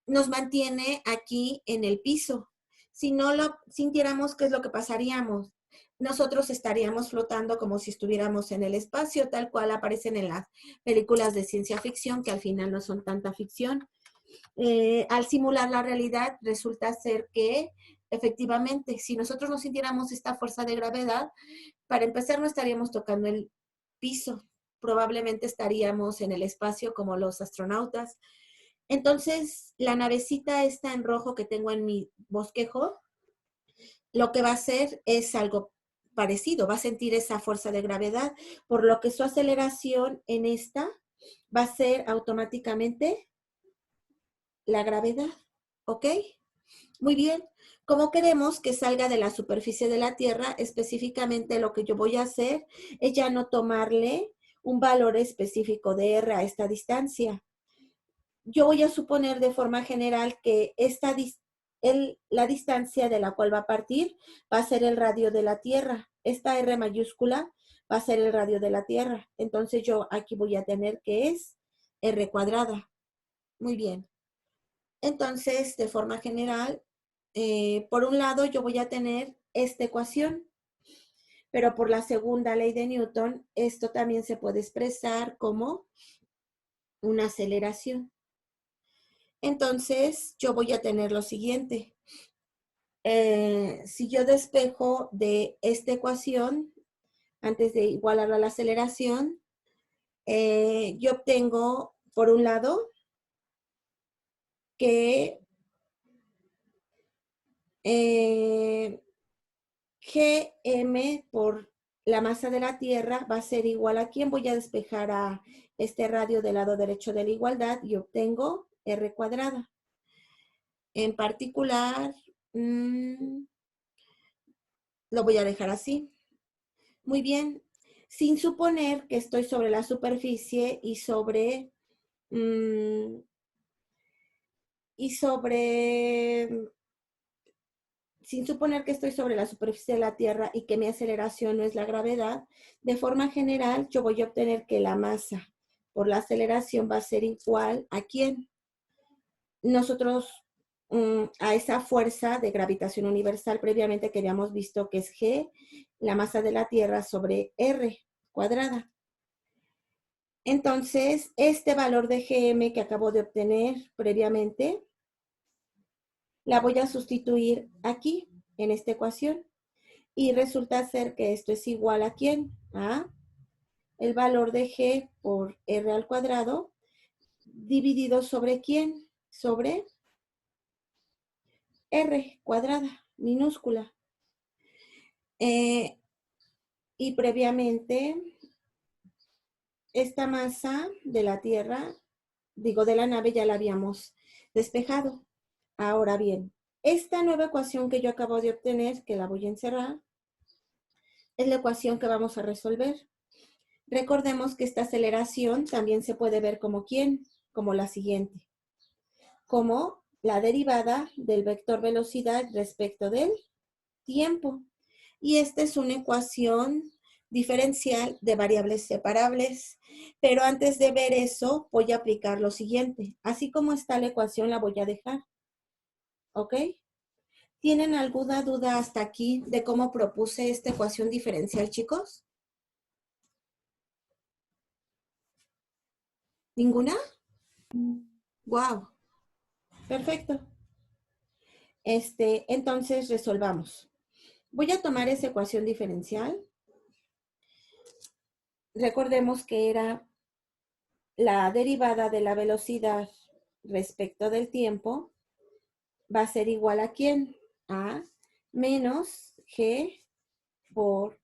nos mantiene aquí en el piso. Si no lo sintiéramos, ¿qué es lo que pasaríamos? Nosotros estaríamos flotando como si estuviéramos en el espacio, tal cual aparecen en las películas de ciencia ficción, que al final no son tanta ficción. Al simular la realidad, resulta ser que efectivamente, si nosotros no sintiéramos esta fuerza de gravedad, para empezar no estaríamos tocando el piso, probablemente estaríamos en el espacio como los astronautas. Entonces, la navecita esta en rojo que tengo en mi bosquejo, lo que va a hacer es algo parecido, va a sentir esa fuerza de gravedad, por lo que su aceleración en esta va a ser automáticamente la gravedad, ¿ok? Muy bien. Como queremos que salga de la superficie de la Tierra, específicamente lo que yo voy a hacer es ya no tomarle un valor específico de R a esta distancia. Yo voy a suponer de forma general que la distancia de la cual va a partir va a ser el radio de la Tierra. Esta R mayúscula va a ser el radio de la Tierra. Entonces yo aquí voy a tener que es R cuadrada. Muy bien. Entonces, de forma general, por un lado yo voy a tener esta ecuación, pero por la segunda ley de Newton, esto también se puede expresar como una aceleración. Entonces, yo voy a tener lo siguiente. Si yo despejo de esta ecuación, antes de igualar a la aceleración, yo obtengo, por un lado, que Gm por la masa de la Tierra va a ser igual a quién. Voy a despejar a este radio del lado derecho de la igualdad y obtengo R cuadrada. En particular, lo voy a dejar así. Muy bien. Sin suponer que estoy sobre la superficie y sobre sin suponer que estoy sobre la superficie de la Tierra y que mi aceleración no es la gravedad, de forma general yo voy a obtener que la masa por la aceleración va a ser igual a ¿quién? Nosotros a esa fuerza de gravitación universal previamente que habíamos visto que es G, la masa de la Tierra sobre R cuadrada. Entonces, este valor de Gm que acabo de obtener previamente, la voy a sustituir aquí, en esta ecuación. Y resulta ser que esto es igual a ¿quién? A el valor de G por R al cuadrado dividido sobre ¿quién? Sobre R cuadrada, minúscula. Y previamente, esta masa de la Tierra, digo de la nave, ya la habíamos despejado. Ahora bien, esta nueva ecuación que yo acabo de obtener, que la voy a encerrar, es la ecuación que vamos a resolver. Recordemos que esta aceleración también se puede ver como ¿quién? Como la siguiente. Como la derivada del vector velocidad respecto del tiempo. Y esta es una ecuación diferencial de variables separables. Pero antes de ver eso, voy a aplicar lo siguiente. Así como está la ecuación, la voy a dejar. ¿Ok? ¿Tienen alguna duda hasta aquí de cómo propuse esta ecuación diferencial, chicos? ¿Ninguna? ¡Wow! Perfecto. Entonces, resolvamos. Voy a tomar esa ecuación diferencial. Recordemos que era la derivada de la velocidad respecto del tiempo va a ser igual a ¿quién? A menos G por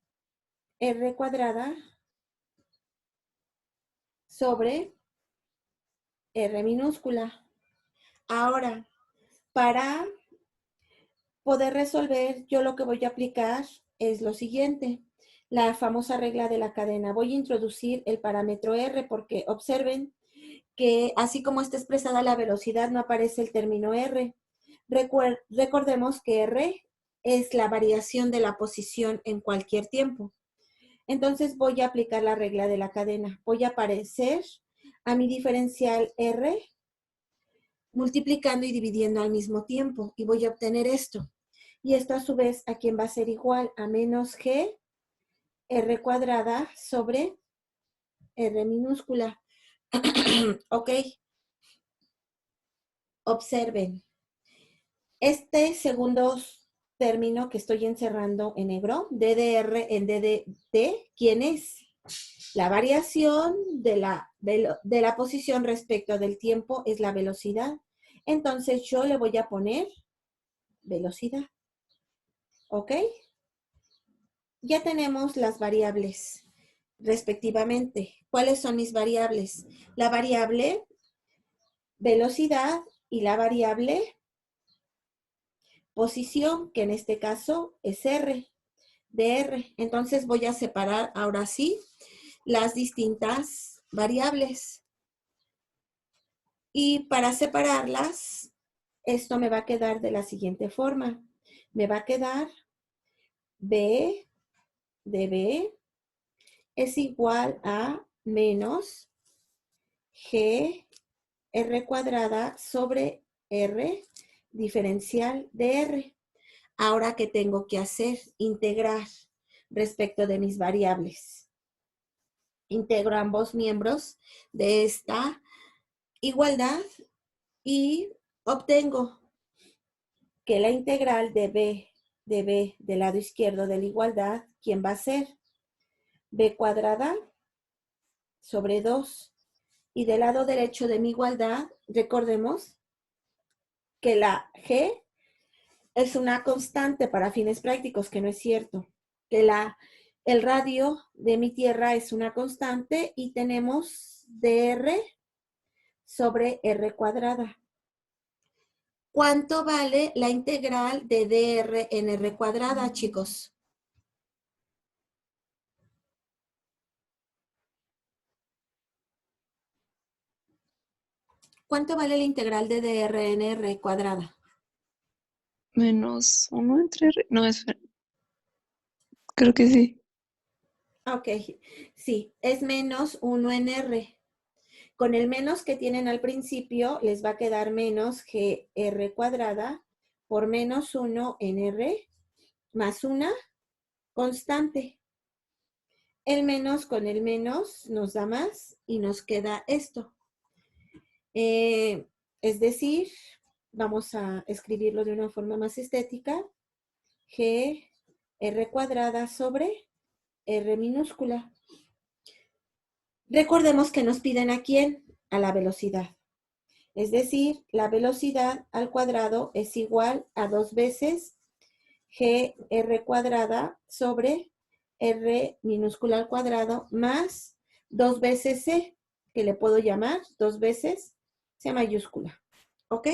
R cuadrada sobre R minúscula. Ahora, para poder resolver, yo lo que voy a aplicar es lo siguiente. La famosa regla de la cadena. Voy a introducir el parámetro R porque observen que así como está expresada la velocidad, no aparece el término R. Recordemos que R es la variación de la posición en cualquier tiempo. Entonces voy a aplicar la regla de la cadena. Voy a aparecer a mi diferencial R multiplicando y dividiendo al mismo tiempo. Y voy a obtener esto. Y esto a su vez, ¿a quién va a ser igual? A menos G R cuadrada sobre R minúscula. Ok. Observen. Este segundo término que estoy encerrando en negro, DDR en DDT, ¿quién es? La variación de la posición respecto del tiempo es la velocidad. Entonces yo le voy a poner velocidad. ¿Ok? Ya tenemos las variables respectivamente. ¿Cuáles son mis variables? La variable velocidad y la variable posición, que en este caso es R, de R. Entonces voy a separar ahora sí las distintas variables. Y para separarlas, esto me va a quedar de la siguiente forma. Me va a quedar B de B es igual a menos G R cuadrada sobre R diferencial de R. Ahora, ¿qué tengo que hacer? Integrar respecto de mis variables. Integro ambos miembros de esta igualdad y obtengo que la integral de B del lado izquierdo de la igualdad, ¿quién va a ser? B cuadrada sobre 2. Y del lado derecho de mi igualdad, recordemos que la G es una constante para fines prácticos, que no es cierto. Que el radio de mi tierra es una constante y tenemos dr sobre r cuadrada. ¿Cuánto vale la integral de dr en r cuadrada, chicos? ¿Cuánto vale la integral de dr en r cuadrada? Menos 1 entre R. No, espera. Creo que sí. Ok, sí, es menos 1 en r. Con el menos que tienen al principio, les va a quedar menos gr cuadrada por menos 1 en r más una constante. El menos con el menos nos da más y nos queda esto. Es decir, vamos a escribirlo de una forma más estética. G R cuadrada sobre R minúscula. Recordemos que nos piden a quién, a la velocidad. Es decir, la velocidad al cuadrado es igual a 2 veces G R cuadrada sobre R minúscula al cuadrado más 2 veces C, que le puedo llamar 2 veces C mayúscula. ¿Ok?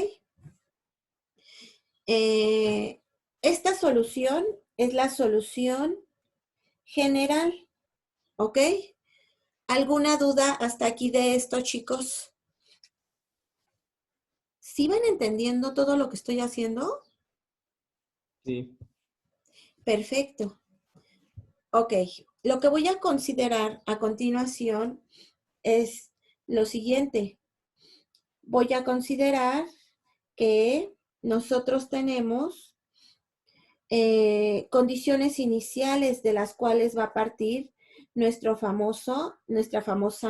Esta solución es la solución general. ¿Ok? ¿Alguna duda hasta aquí de esto, chicos? ¿Sí van entendiendo todo lo que estoy haciendo? Sí. Perfecto. Ok, lo que voy a considerar a continuación es lo siguiente. Voy a considerar que nosotros tenemos condiciones iniciales de las cuales va a partir nuestra famosa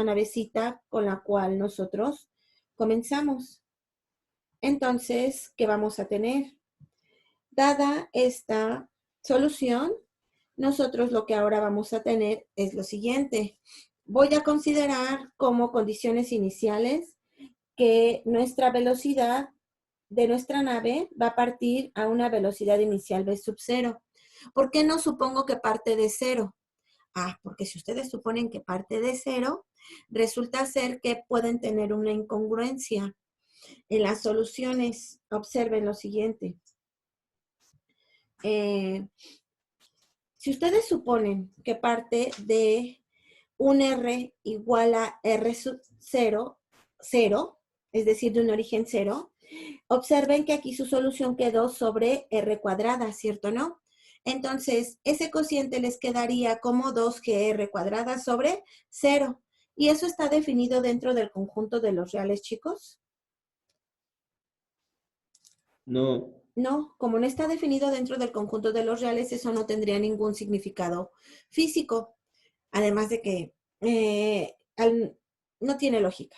navecita con la cual nosotros comenzamos. Entonces, ¿qué vamos a tener? Dada esta solución, nosotros lo que ahora vamos a tener es lo siguiente. Voy a considerar como condiciones iniciales que nuestra velocidad de nuestra nave va a partir a una velocidad inicial v sub 0. ¿Por qué no supongo que parte de 0? Ah, porque si ustedes suponen que parte de 0, resulta ser que pueden tener una incongruencia en las soluciones. Observen lo siguiente. Si ustedes suponen que parte de un R igual a R sub 0, es decir, de un origen 0, observen que aquí su solución quedó sobre R cuadrada, ¿cierto o no? Entonces, ese cociente les quedaría como 2GR cuadrada sobre 0. ¿Y eso está definido dentro del conjunto de los reales, chicos? No. No, como no está definido dentro del conjunto de los reales, eso no tendría ningún significado físico. Además de que no tiene lógica.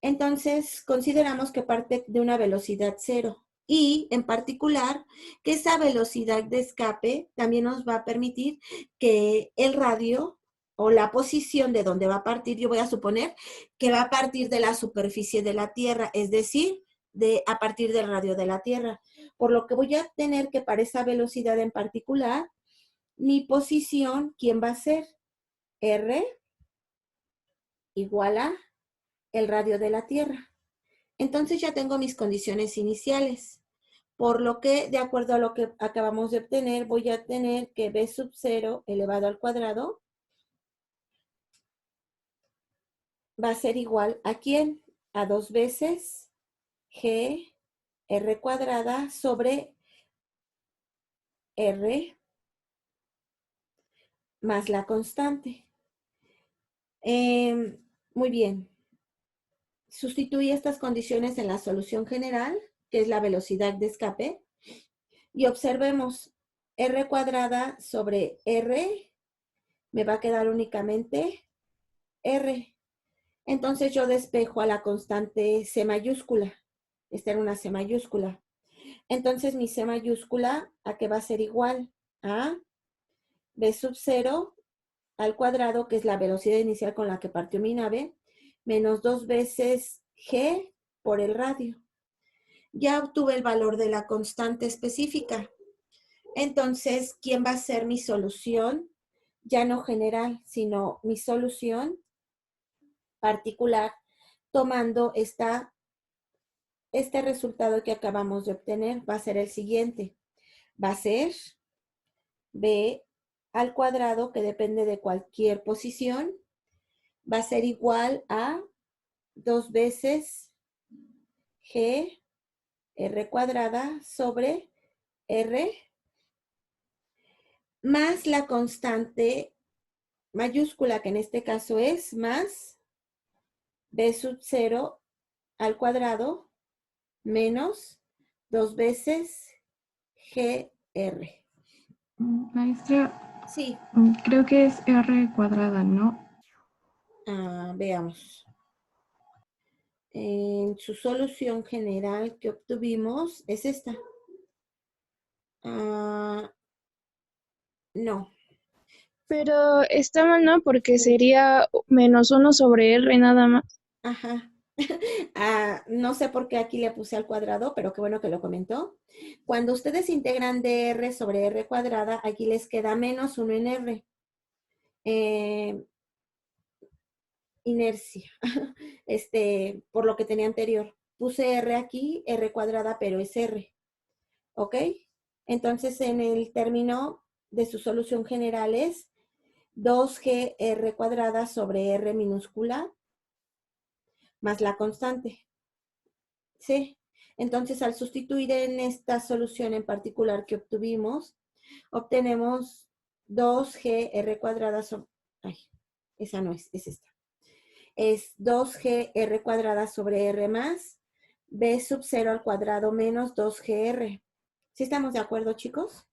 Entonces, consideramos que parte de una velocidad 0 y, en particular, que esa velocidad de escape también nos va a permitir que el radio o la posición de donde va a partir, yo voy a suponer que va a partir de la superficie de la Tierra, es decir, a partir del radio de la Tierra. Por lo que voy a tener que para esa velocidad en particular, mi posición, ¿quién va a ser? R igual a el radio de la Tierra. Entonces ya tengo mis condiciones iniciales. Por lo que, de acuerdo a lo que acabamos de obtener, voy a tener que B sub 0 elevado al cuadrado va a ser igual a ¿quién? A 2 veces G R cuadrada sobre R más la constante. Muy bien. Sustituí estas condiciones en la solución general, que es la velocidad de escape, y observemos R cuadrada sobre R, me va a quedar únicamente R. Entonces yo despejo a la constante C mayúscula. Esta era una C mayúscula. Entonces mi C mayúscula, ¿a qué va a ser igual? A B sub 0 al cuadrado, que es la velocidad inicial con la que partió mi nave, menos 2 veces G por el radio. Ya obtuve el valor de la constante específica. Entonces, ¿quién va a ser mi solución? Ya no general, sino mi solución particular, tomando este resultado que acabamos de obtener. Va a ser el siguiente. Va a ser B al cuadrado, que depende de cualquier posición, va a ser igual a 2 veces G R cuadrada sobre R más la constante mayúscula, que en este caso es más B sub 0 al cuadrado menos 2 veces GR. Maestra, Sí. Creo que es R cuadrada, ¿no? Veamos. En su solución general que obtuvimos es esta. No. Pero está mal, ¿no? Porque sería menos 1 sobre R nada más. Ajá. No sé por qué aquí le puse al cuadrado, pero qué bueno que lo comentó. Cuando ustedes integran dr sobre r cuadrada, aquí les queda menos 1 en r. Inercia. Por lo que tenía anterior. Puse r aquí, r cuadrada, pero es r. ¿Ok? Entonces, en el término de su solución general es 2g r cuadrada sobre r minúscula más la constante. ¿Sí? Entonces, al sustituir en esta solución en particular que obtuvimos, obtenemos 2g r cuadrada sobre... Ay, esa no es esta. Es 2g r cuadrada sobre r más b sub 0 al cuadrado menos 2gr. ¿Sí estamos de acuerdo, chicos?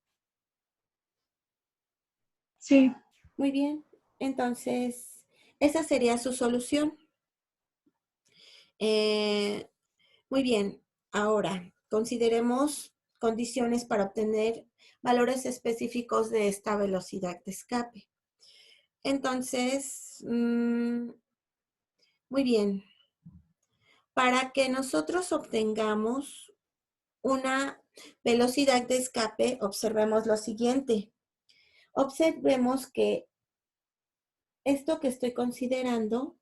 Sí. Muy bien. Entonces, esa sería su solución. Muy bien. Ahora, consideremos condiciones para obtener valores específicos de esta velocidad de escape. Entonces, muy bien. Para que nosotros obtengamos una velocidad de escape, observemos lo siguiente. Observemos que esto que estoy considerando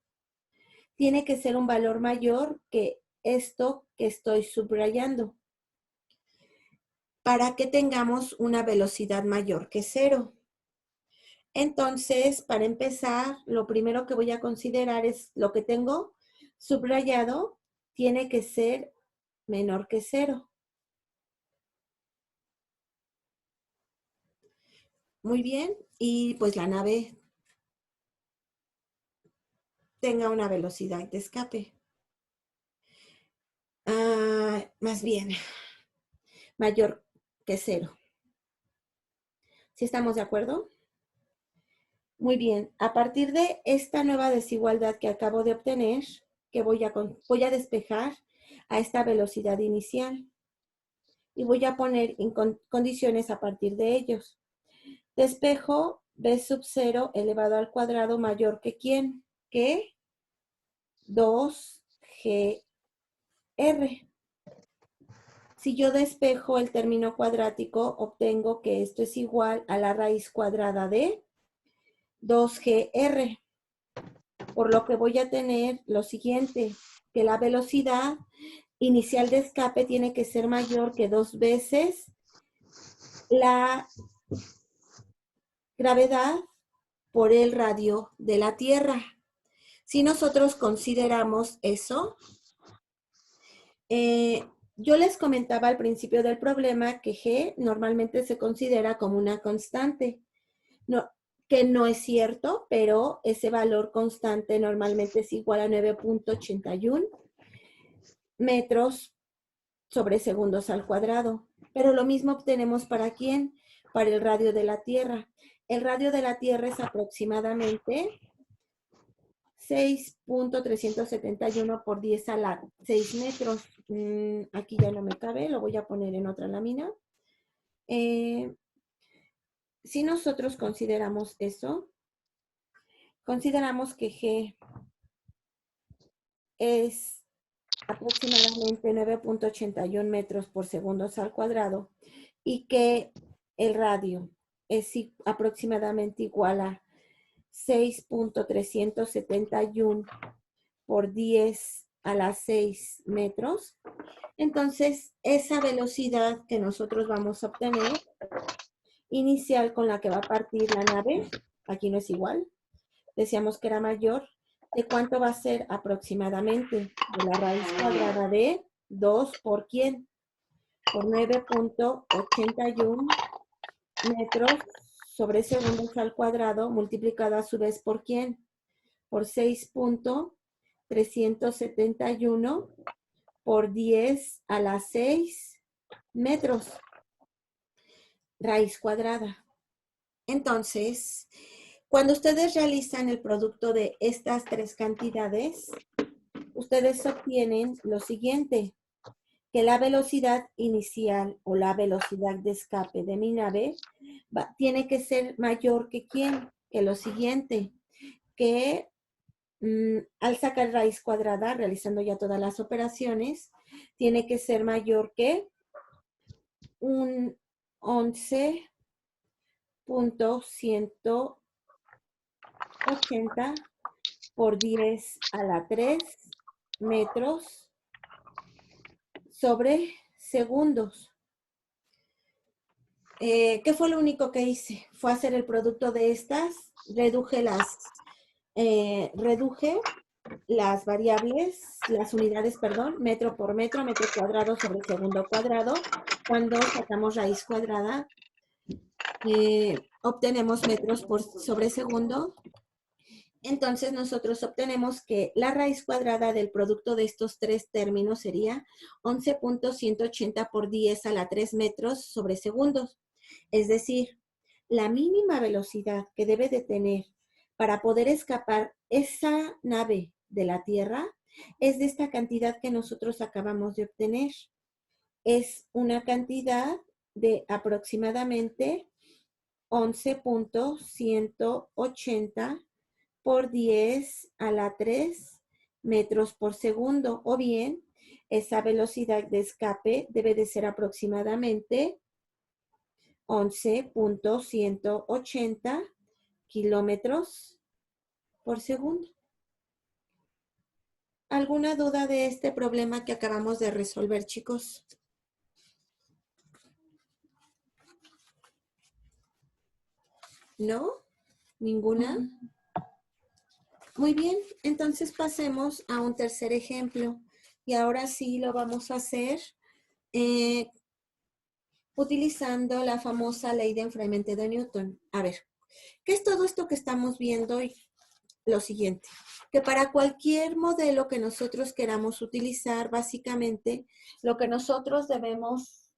tiene que ser un valor mayor que esto que estoy subrayando para que tengamos una velocidad mayor que 0. Entonces, para empezar, lo primero que voy a considerar es lo que tengo subrayado tiene que ser menor que 0. Muy bien, y pues la nave tenga una velocidad de escape. Más bien, mayor que 0. ¿Sí estamos de acuerdo? Muy bien, a partir de esta nueva desigualdad que acabo de obtener, que voy a despejar a esta velocidad inicial y voy a poner en condiciones a partir de ellos. Despejo b sub 0 elevado al cuadrado mayor que ¿quién? Que 2gr. Si yo despejo el término cuadrático, obtengo que esto es igual a la raíz cuadrada de 2gr. Por lo que voy a tener lo siguiente, que la velocidad inicial de escape tiene que ser mayor que 2 veces la gravedad por el radio de la Tierra. Si nosotros consideramos eso, yo les comentaba al principio del problema que G normalmente se considera como una constante. No, que no es cierto, pero ese valor constante normalmente es igual a 9.81 metros sobre segundos al cuadrado. Pero lo mismo obtenemos ¿para quién? Para el radio de la Tierra. El radio de la Tierra es aproximadamente 6.371 por 10 a la 6 metros. Aquí ya no me cabe, lo voy a poner en otra lámina. Si nosotros consideramos eso, consideramos que G es aproximadamente 9.81 metros por segundos al cuadrado y que el radio es aproximadamente igual a 6.371 por 10 a la 6 metros. Entonces, esa velocidad que nosotros vamos a obtener, inicial con la que va a partir la nave, aquí no es igual, decíamos que era mayor, ¿de cuánto va a ser aproximadamente? De la raíz cuadrada de 2 por ¿quién? Por 9.81 metros sobre segundos al cuadrado, multiplicado a su vez por ¿quién? Por 6.371 por 10 a la 6 metros. Raíz cuadrada. Entonces, cuando ustedes realizan el producto de estas tres cantidades, ustedes obtienen lo siguiente, que la velocidad inicial o la velocidad de escape de mi nave tiene que ser mayor que ¿quién? Que lo siguiente, que al sacar raíz cuadrada, realizando ya todas las operaciones, tiene que ser mayor que un 11.180 por 10 a la 3 metros sobre segundos. ¿Qué fue lo único que hice? Fue hacer el producto de estas, reduje las variables, las unidades, perdón, metro por metro cuadrado sobre segundo cuadrado. Cuando sacamos raíz cuadrada, obtenemos metros sobre segundo. Entonces nosotros obtenemos que la raíz cuadrada del producto de estos tres términos sería 11.180 por 10 a la 3 metros sobre segundos. Es decir, la mínima velocidad que debe de tener para poder escapar esa nave de la Tierra es de esta cantidad que nosotros acabamos de obtener. Es una cantidad de aproximadamente 11.180 por 10 a la 3 metros por segundo, o bien esa velocidad de escape debe de ser aproximadamente 11.180 kilómetros por segundo. ¿Alguna duda de este problema que acabamos de resolver, chicos? ¿No? ¿Ninguna? Muy bien, entonces pasemos a un tercer ejemplo. Y ahora sí lo vamos a hacer utilizando la famosa ley de enfriamiento de Newton. A ver, ¿qué es todo esto que estamos viendo? Y lo siguiente, que para cualquier modelo que nosotros queramos utilizar, básicamente, lo que nosotros debemos,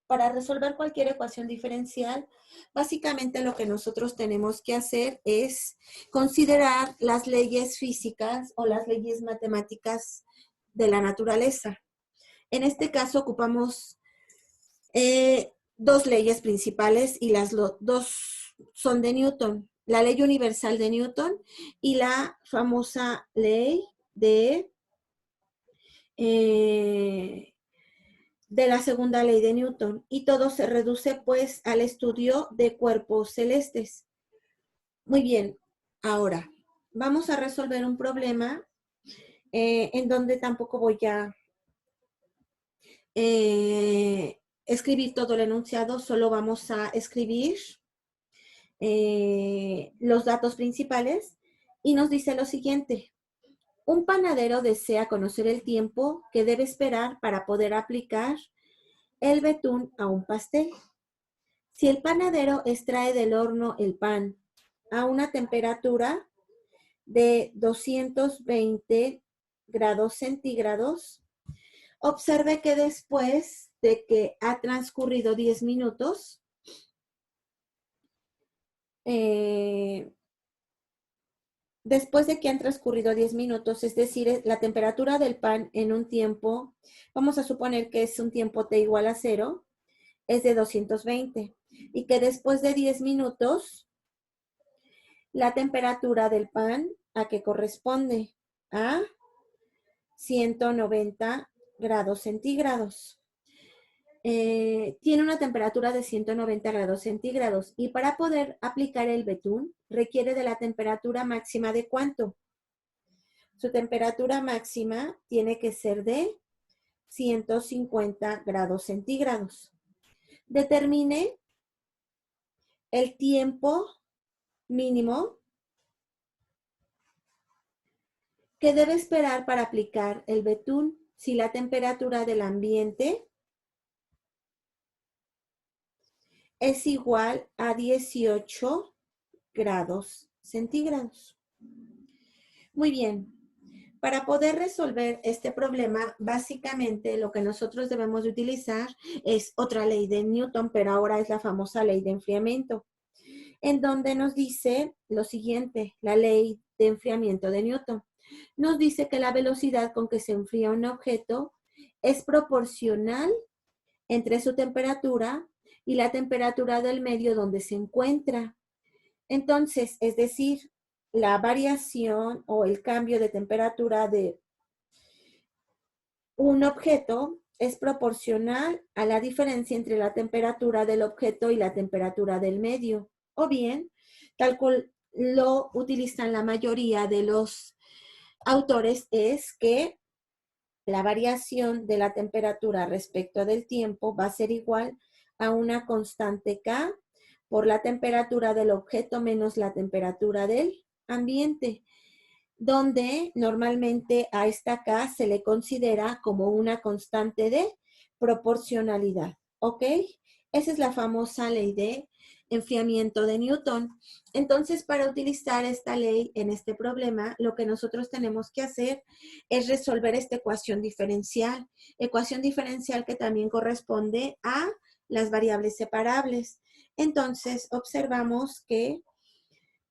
para resolver cualquier ecuación diferencial, básicamente lo que nosotros tenemos que hacer es considerar las leyes físicas o las leyes matemáticas de la naturaleza. En este caso ocupamos dos leyes principales y las dos son de Newton. La ley universal de Newton y la famosa ley de la segunda ley de Newton. Y todo se reduce pues al estudio de cuerpos celestes. Muy bien, ahora vamos a resolver un problema en donde tampoco voy a escribir todo el enunciado, solo vamos a escribir los datos principales y nos dice lo siguiente. Un panadero desea conocer el tiempo que debe esperar para poder aplicar el betún a un pastel. Si el panadero extrae del horno el pan a una temperatura de 220 grados centígrados, observe que después de que ha transcurrido 10 minutos, después de que han transcurrido 10 minutos, es decir, la temperatura del pan en un tiempo, vamos a suponer que es un tiempo t igual a 0, es de 220. Y que después de 10 minutos, la temperatura del pan, ¿a qué corresponde? A 190 grados centígrados. Tiene una temperatura de 190 grados centígrados y para poder aplicar el betún requiere de la temperatura máxima de ¿cuánto? Su temperatura máxima tiene que ser de 150 grados centígrados. Determine el tiempo mínimo que debe esperar para aplicar el betún si la temperatura del ambiente es igual a 18 grados centígrados. Muy bien. Para poder resolver este problema, básicamente lo que nosotros debemos de utilizar es otra ley de Newton, pero ahora es la famosa ley de enfriamiento, en donde nos dice lo siguiente, la ley de enfriamiento de Newton. Nos dice que la velocidad con que se enfría un objeto es proporcional entre su temperatura y la temperatura del medio donde se encuentra. Entonces, es decir, la variación o el cambio de temperatura de un objeto es proporcional a la diferencia entre la temperatura del objeto y la temperatura del medio. O bien, tal cual lo utilizan la mayoría de los autores, es que la variación de la temperatura respecto del tiempo va a ser igual a una constante K por la temperatura del objeto menos la temperatura del ambiente, donde normalmente a esta K se le considera como una constante de proporcionalidad, ¿ok? Esa es la famosa ley de enfriamiento de Newton. Entonces, para utilizar esta ley en este problema, lo que nosotros tenemos que hacer es resolver esta ecuación diferencial que también corresponde a las variables separables. Entonces, observamos que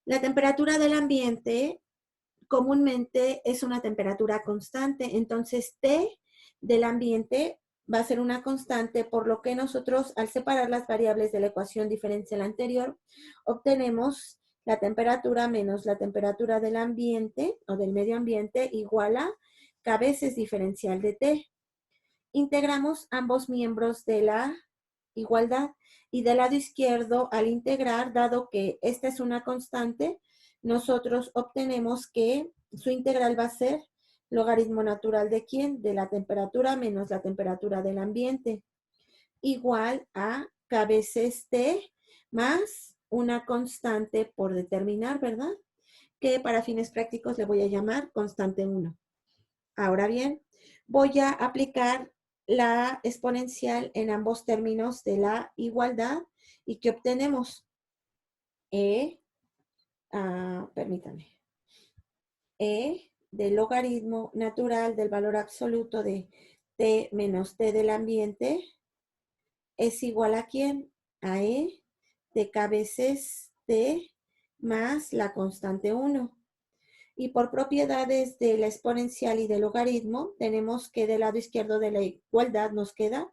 la temperatura del ambiente comúnmente es una temperatura constante, entonces T del ambiente va a ser una constante, por lo que nosotros al separar las variables de la ecuación diferencial anterior, obtenemos la temperatura menos la temperatura del ambiente o del medio ambiente igual a K veces diferencial de T. Integramos ambos miembros de la igualdad y del lado izquierdo al integrar, dado que esta es una constante, nosotros obtenemos que su integral va a ser logaritmo natural ¿de quién? De la temperatura menos la temperatura del ambiente, igual a k veces t más una constante por determinar, ¿verdad? Que para fines prácticos le voy a llamar constante 1. Ahora bien, voy a aplicar la exponencial en ambos términos de la igualdad y ¿qué obtenemos? Permítame. Del logaritmo natural del valor absoluto de t menos t del ambiente es igual a ¿quién? A e de k veces t más la constante 1. Y por propiedades de la exponencial y del logaritmo, tenemos que del lado izquierdo de la igualdad nos queda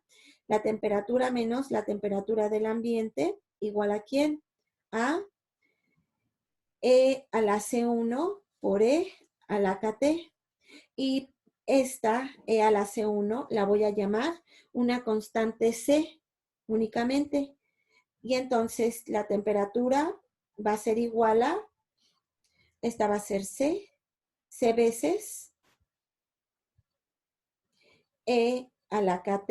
la temperatura menos la temperatura del ambiente igual a ¿quién? A e a la C1 por e a la KT. Y esta e a la C1 la voy a llamar una constante C únicamente. Y entonces la temperatura va a ser igual a, esta va a ser C veces e a la KT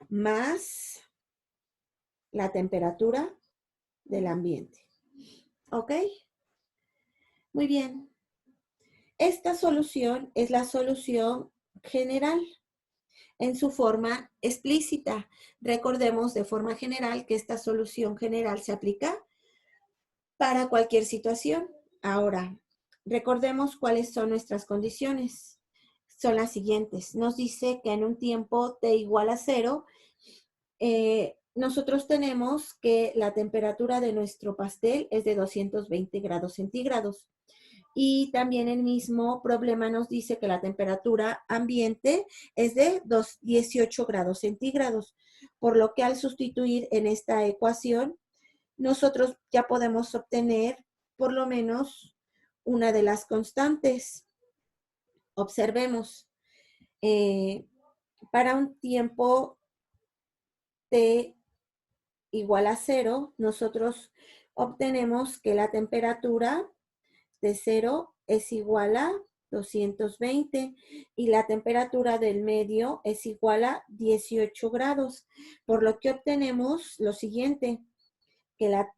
más la temperatura del ambiente. ¿Ok? Muy bien. Esta solución es la solución general en su forma explícita. Recordemos de forma general que esta solución general se aplica para cualquier situación. Ahora, recordemos cuáles son nuestras condiciones. Son las siguientes. Nos dice que en un tiempo t igual a 0, nosotros tenemos que la temperatura de nuestro pastel es de 220 grados centígrados. Y también el mismo problema nos dice que la temperatura ambiente es de 18 grados centígrados. Por lo que al sustituir en esta ecuación, nosotros ya podemos obtener por lo menos una de las constantes. Observemos, para un tiempo t igual a 0, nosotros obtenemos que la temperatura de 0 es igual a 220 y la temperatura del medio es igual a 18 grados, por lo que obtenemos lo siguiente, que la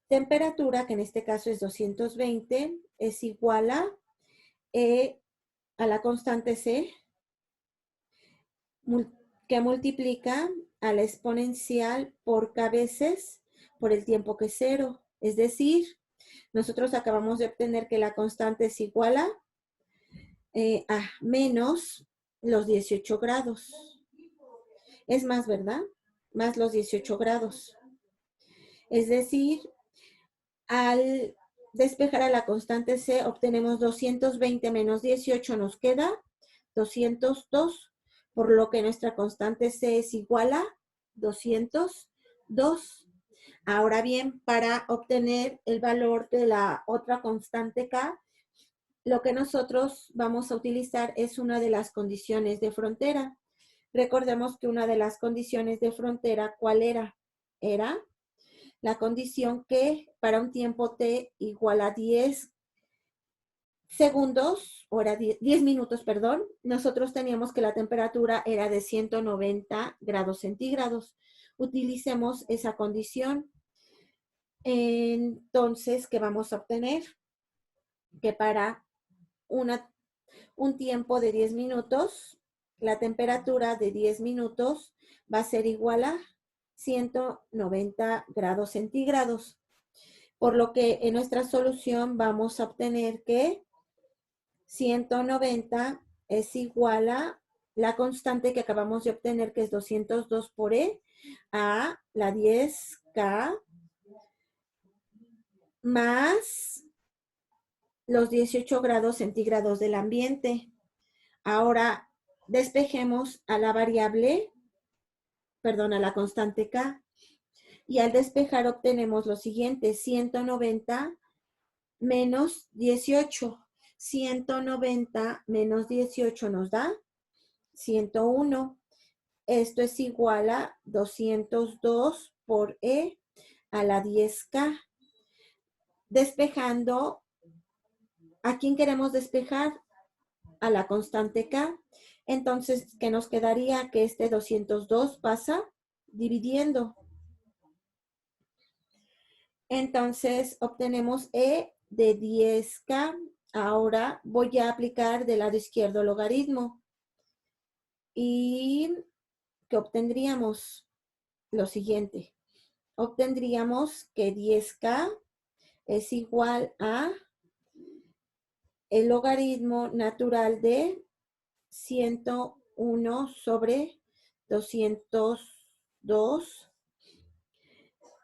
temperatura, que en este caso es 220, es igual a la constante C, que multiplica a la exponencial por k veces por el tiempo que es 0. Es decir, nosotros acabamos de obtener que la constante es igual a menos los 18 grados. Es más, ¿verdad? Más los 18 grados. Es decir, al despejar a la constante C, obtenemos 220 menos 18, nos queda 202, por lo que nuestra constante C es igual a 202. Ahora bien, para obtener el valor de la otra constante K, lo que nosotros vamos a utilizar es una de las condiciones de frontera. Recordemos que una de las condiciones de frontera, ¿cuál era? Era la condición que para un tiempo t igual a 10 segundos, o era 10 minutos, perdón, nosotros teníamos que la temperatura era de 190 grados centígrados. Utilicemos esa condición. Entonces, ¿qué vamos a obtener? Que para un tiempo de 10 minutos, la temperatura de 10 minutos va a ser igual a 190 grados centígrados. Por lo que en nuestra solución vamos a obtener que 190 es igual a la constante que acabamos de obtener, que es 202 por E, a la 10K más los 18 grados centígrados del ambiente. Ahora despejemos a la variable, perdón, a la constante K. Y al despejar obtenemos lo siguiente, 190 menos 18. 190 menos 18 nos da 101. Esto es igual a 202 por E a la 10K. Despejando, ¿a quién queremos despejar? A la constante K. Entonces, ¿qué nos quedaría? Que este 202 pasa dividiendo. Entonces, obtenemos E de 10K. Ahora voy a aplicar del lado izquierdo logaritmo. ¿Y qué obtendríamos? Lo siguiente. Obtendríamos que 10K es igual a el logaritmo natural de 101 sobre 202.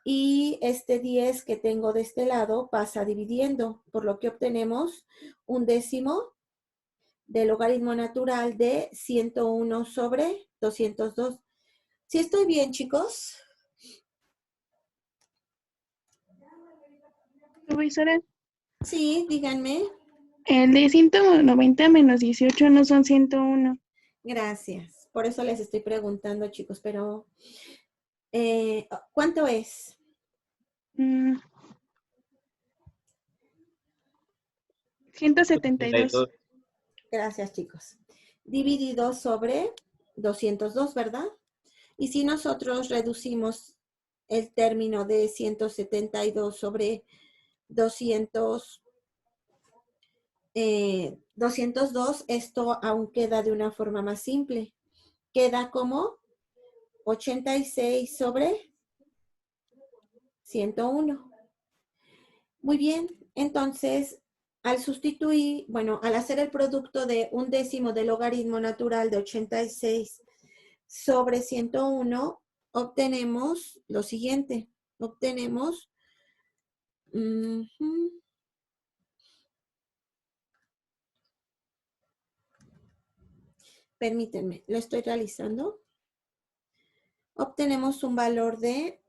Y este 10 que tengo de este lado pasa dividiendo, por lo que obtenemos un décimo del logaritmo natural de 101 sobre 202. ¿Sí estoy bien, chicos? Profesora, Sí, díganme. el de 190 menos 18 no son 101. Gracias. Por eso les estoy preguntando, chicos, pero ¿cuánto es? 172. Gracias, chicos. Dividido sobre 202, ¿verdad? Y si nosotros reducimos el término de 172 sobre 202, esto aún queda de una forma más simple. Queda como 86 sobre 101. Muy bien, entonces, al sustituir, bueno, al hacer el producto de un décimo del logaritmo natural de 86 sobre 101, obtenemos lo siguiente. Obtenemos, permítanme, lo estoy realizando. Obtenemos un valor de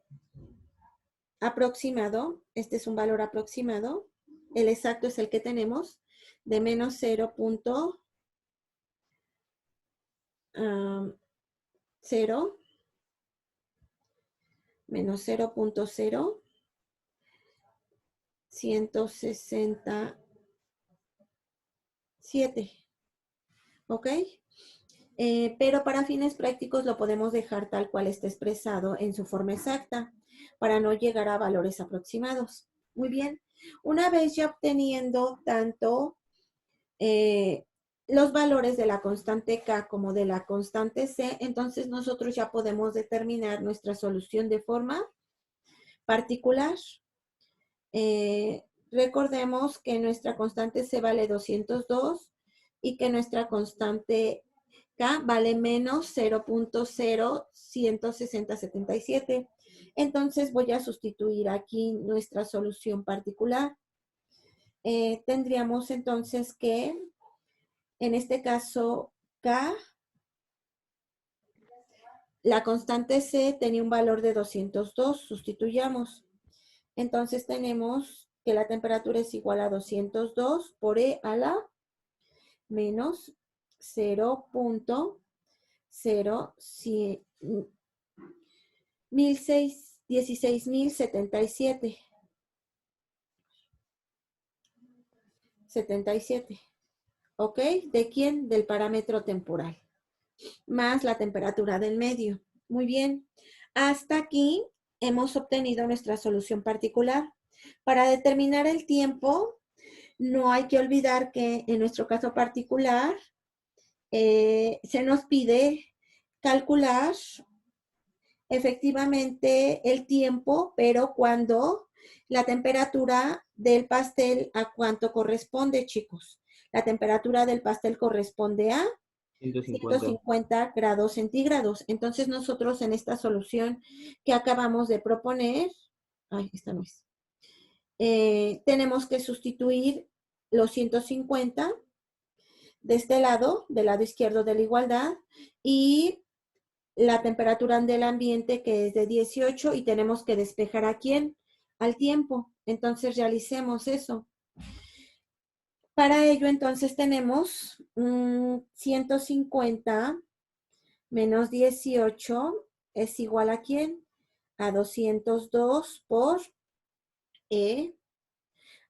aproximado, este es un valor aproximado, el exacto es el que tenemos, de menos 0.0 menos 0.0167, ¿ok? Pero para fines prácticos lo podemos dejar tal cual está expresado en su forma exacta, para no llegar a valores aproximados. Muy bien, una vez ya obteniendo tanto los valores de la constante K como de la constante C, entonces nosotros ya podemos determinar nuestra solución de forma particular. Recordemos que nuestra constante C vale 202 y que nuestra constante K vale menos 0.016077. Entonces voy a sustituir aquí nuestra solución particular. Tendríamos entonces que, en este caso, K, la constante C tenía un valor de 202, sustituyamos. Entonces tenemos que la temperatura es igual a 202 por E a la menos 16.077. 77. ¿Ok? ¿De quién? Del parámetro temporal. Más la temperatura del medio. Muy bien. Hasta aquí hemos obtenido nuestra solución particular. Para determinar el tiempo, no hay que olvidar que en nuestro caso particular se nos pide calcular efectivamente el tiempo, pero cuando la temperatura del pastel, ¿a cuánto corresponde, chicos? La temperatura del pastel corresponde a 150 grados centígrados. Entonces nosotros en esta solución que acabamos de proponer, esta no es, tenemos que sustituir los 150 de este lado, del lado izquierdo de la igualdad, y la temperatura del ambiente que es de 18 y tenemos que despejar ¿a quién? Al tiempo. Entonces realicemos eso. Para ello entonces tenemos 150 menos 18 es igual ¿a quién? a 202 por E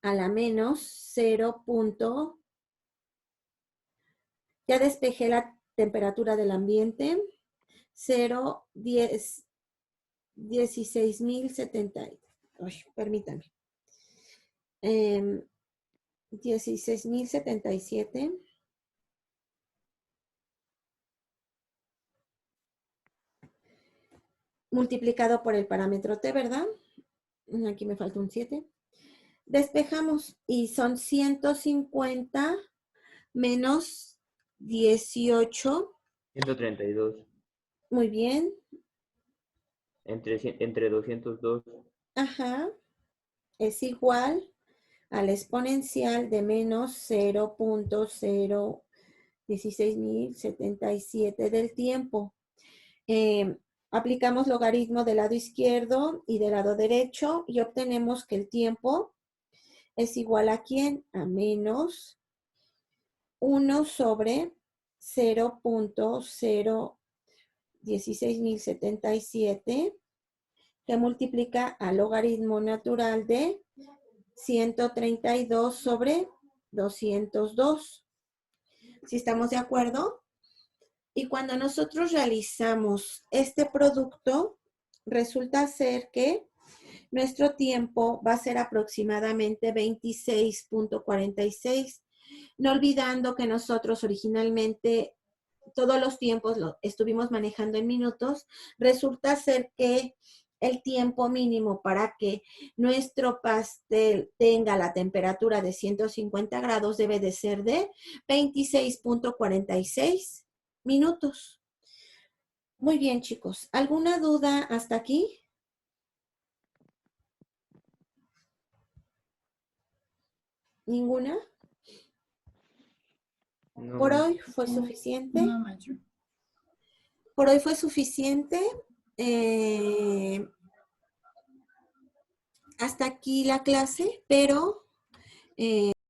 a la menos 0. Ya despejé la temperatura del ambiente. 16.070. Permítame. 16.077. Multiplicado por el parámetro T, ¿verdad? Aquí me falta un 7. Despejamos y son 150 menos 18. 132. Muy bien. Entre 202. Ajá. Es igual al exponencial de menos 0.016.077 del tiempo. Aplicamos logaritmo del lado izquierdo y del lado derecho y obtenemos que el tiempo es igual a ¿quién? A menos 1 sobre 0.016.077 que multiplica al logaritmo natural de 132 sobre 202. ¿Sí estamos de acuerdo? Y cuando nosotros realizamos este producto, resulta ser que nuestro tiempo va a ser aproximadamente 26.46. No olvidando que nosotros originalmente todos los tiempos lo estuvimos manejando en minutos, resulta ser que el tiempo mínimo para que nuestro pastel tenga la temperatura de 150 grados debe de ser de 26.46 minutos. Muy bien, chicos. ¿Alguna duda hasta aquí? ¿Ninguna? No, Por maestra. hoy fue suficiente. No, maestro. Por hoy fue suficiente. Hasta aquí la clase, pero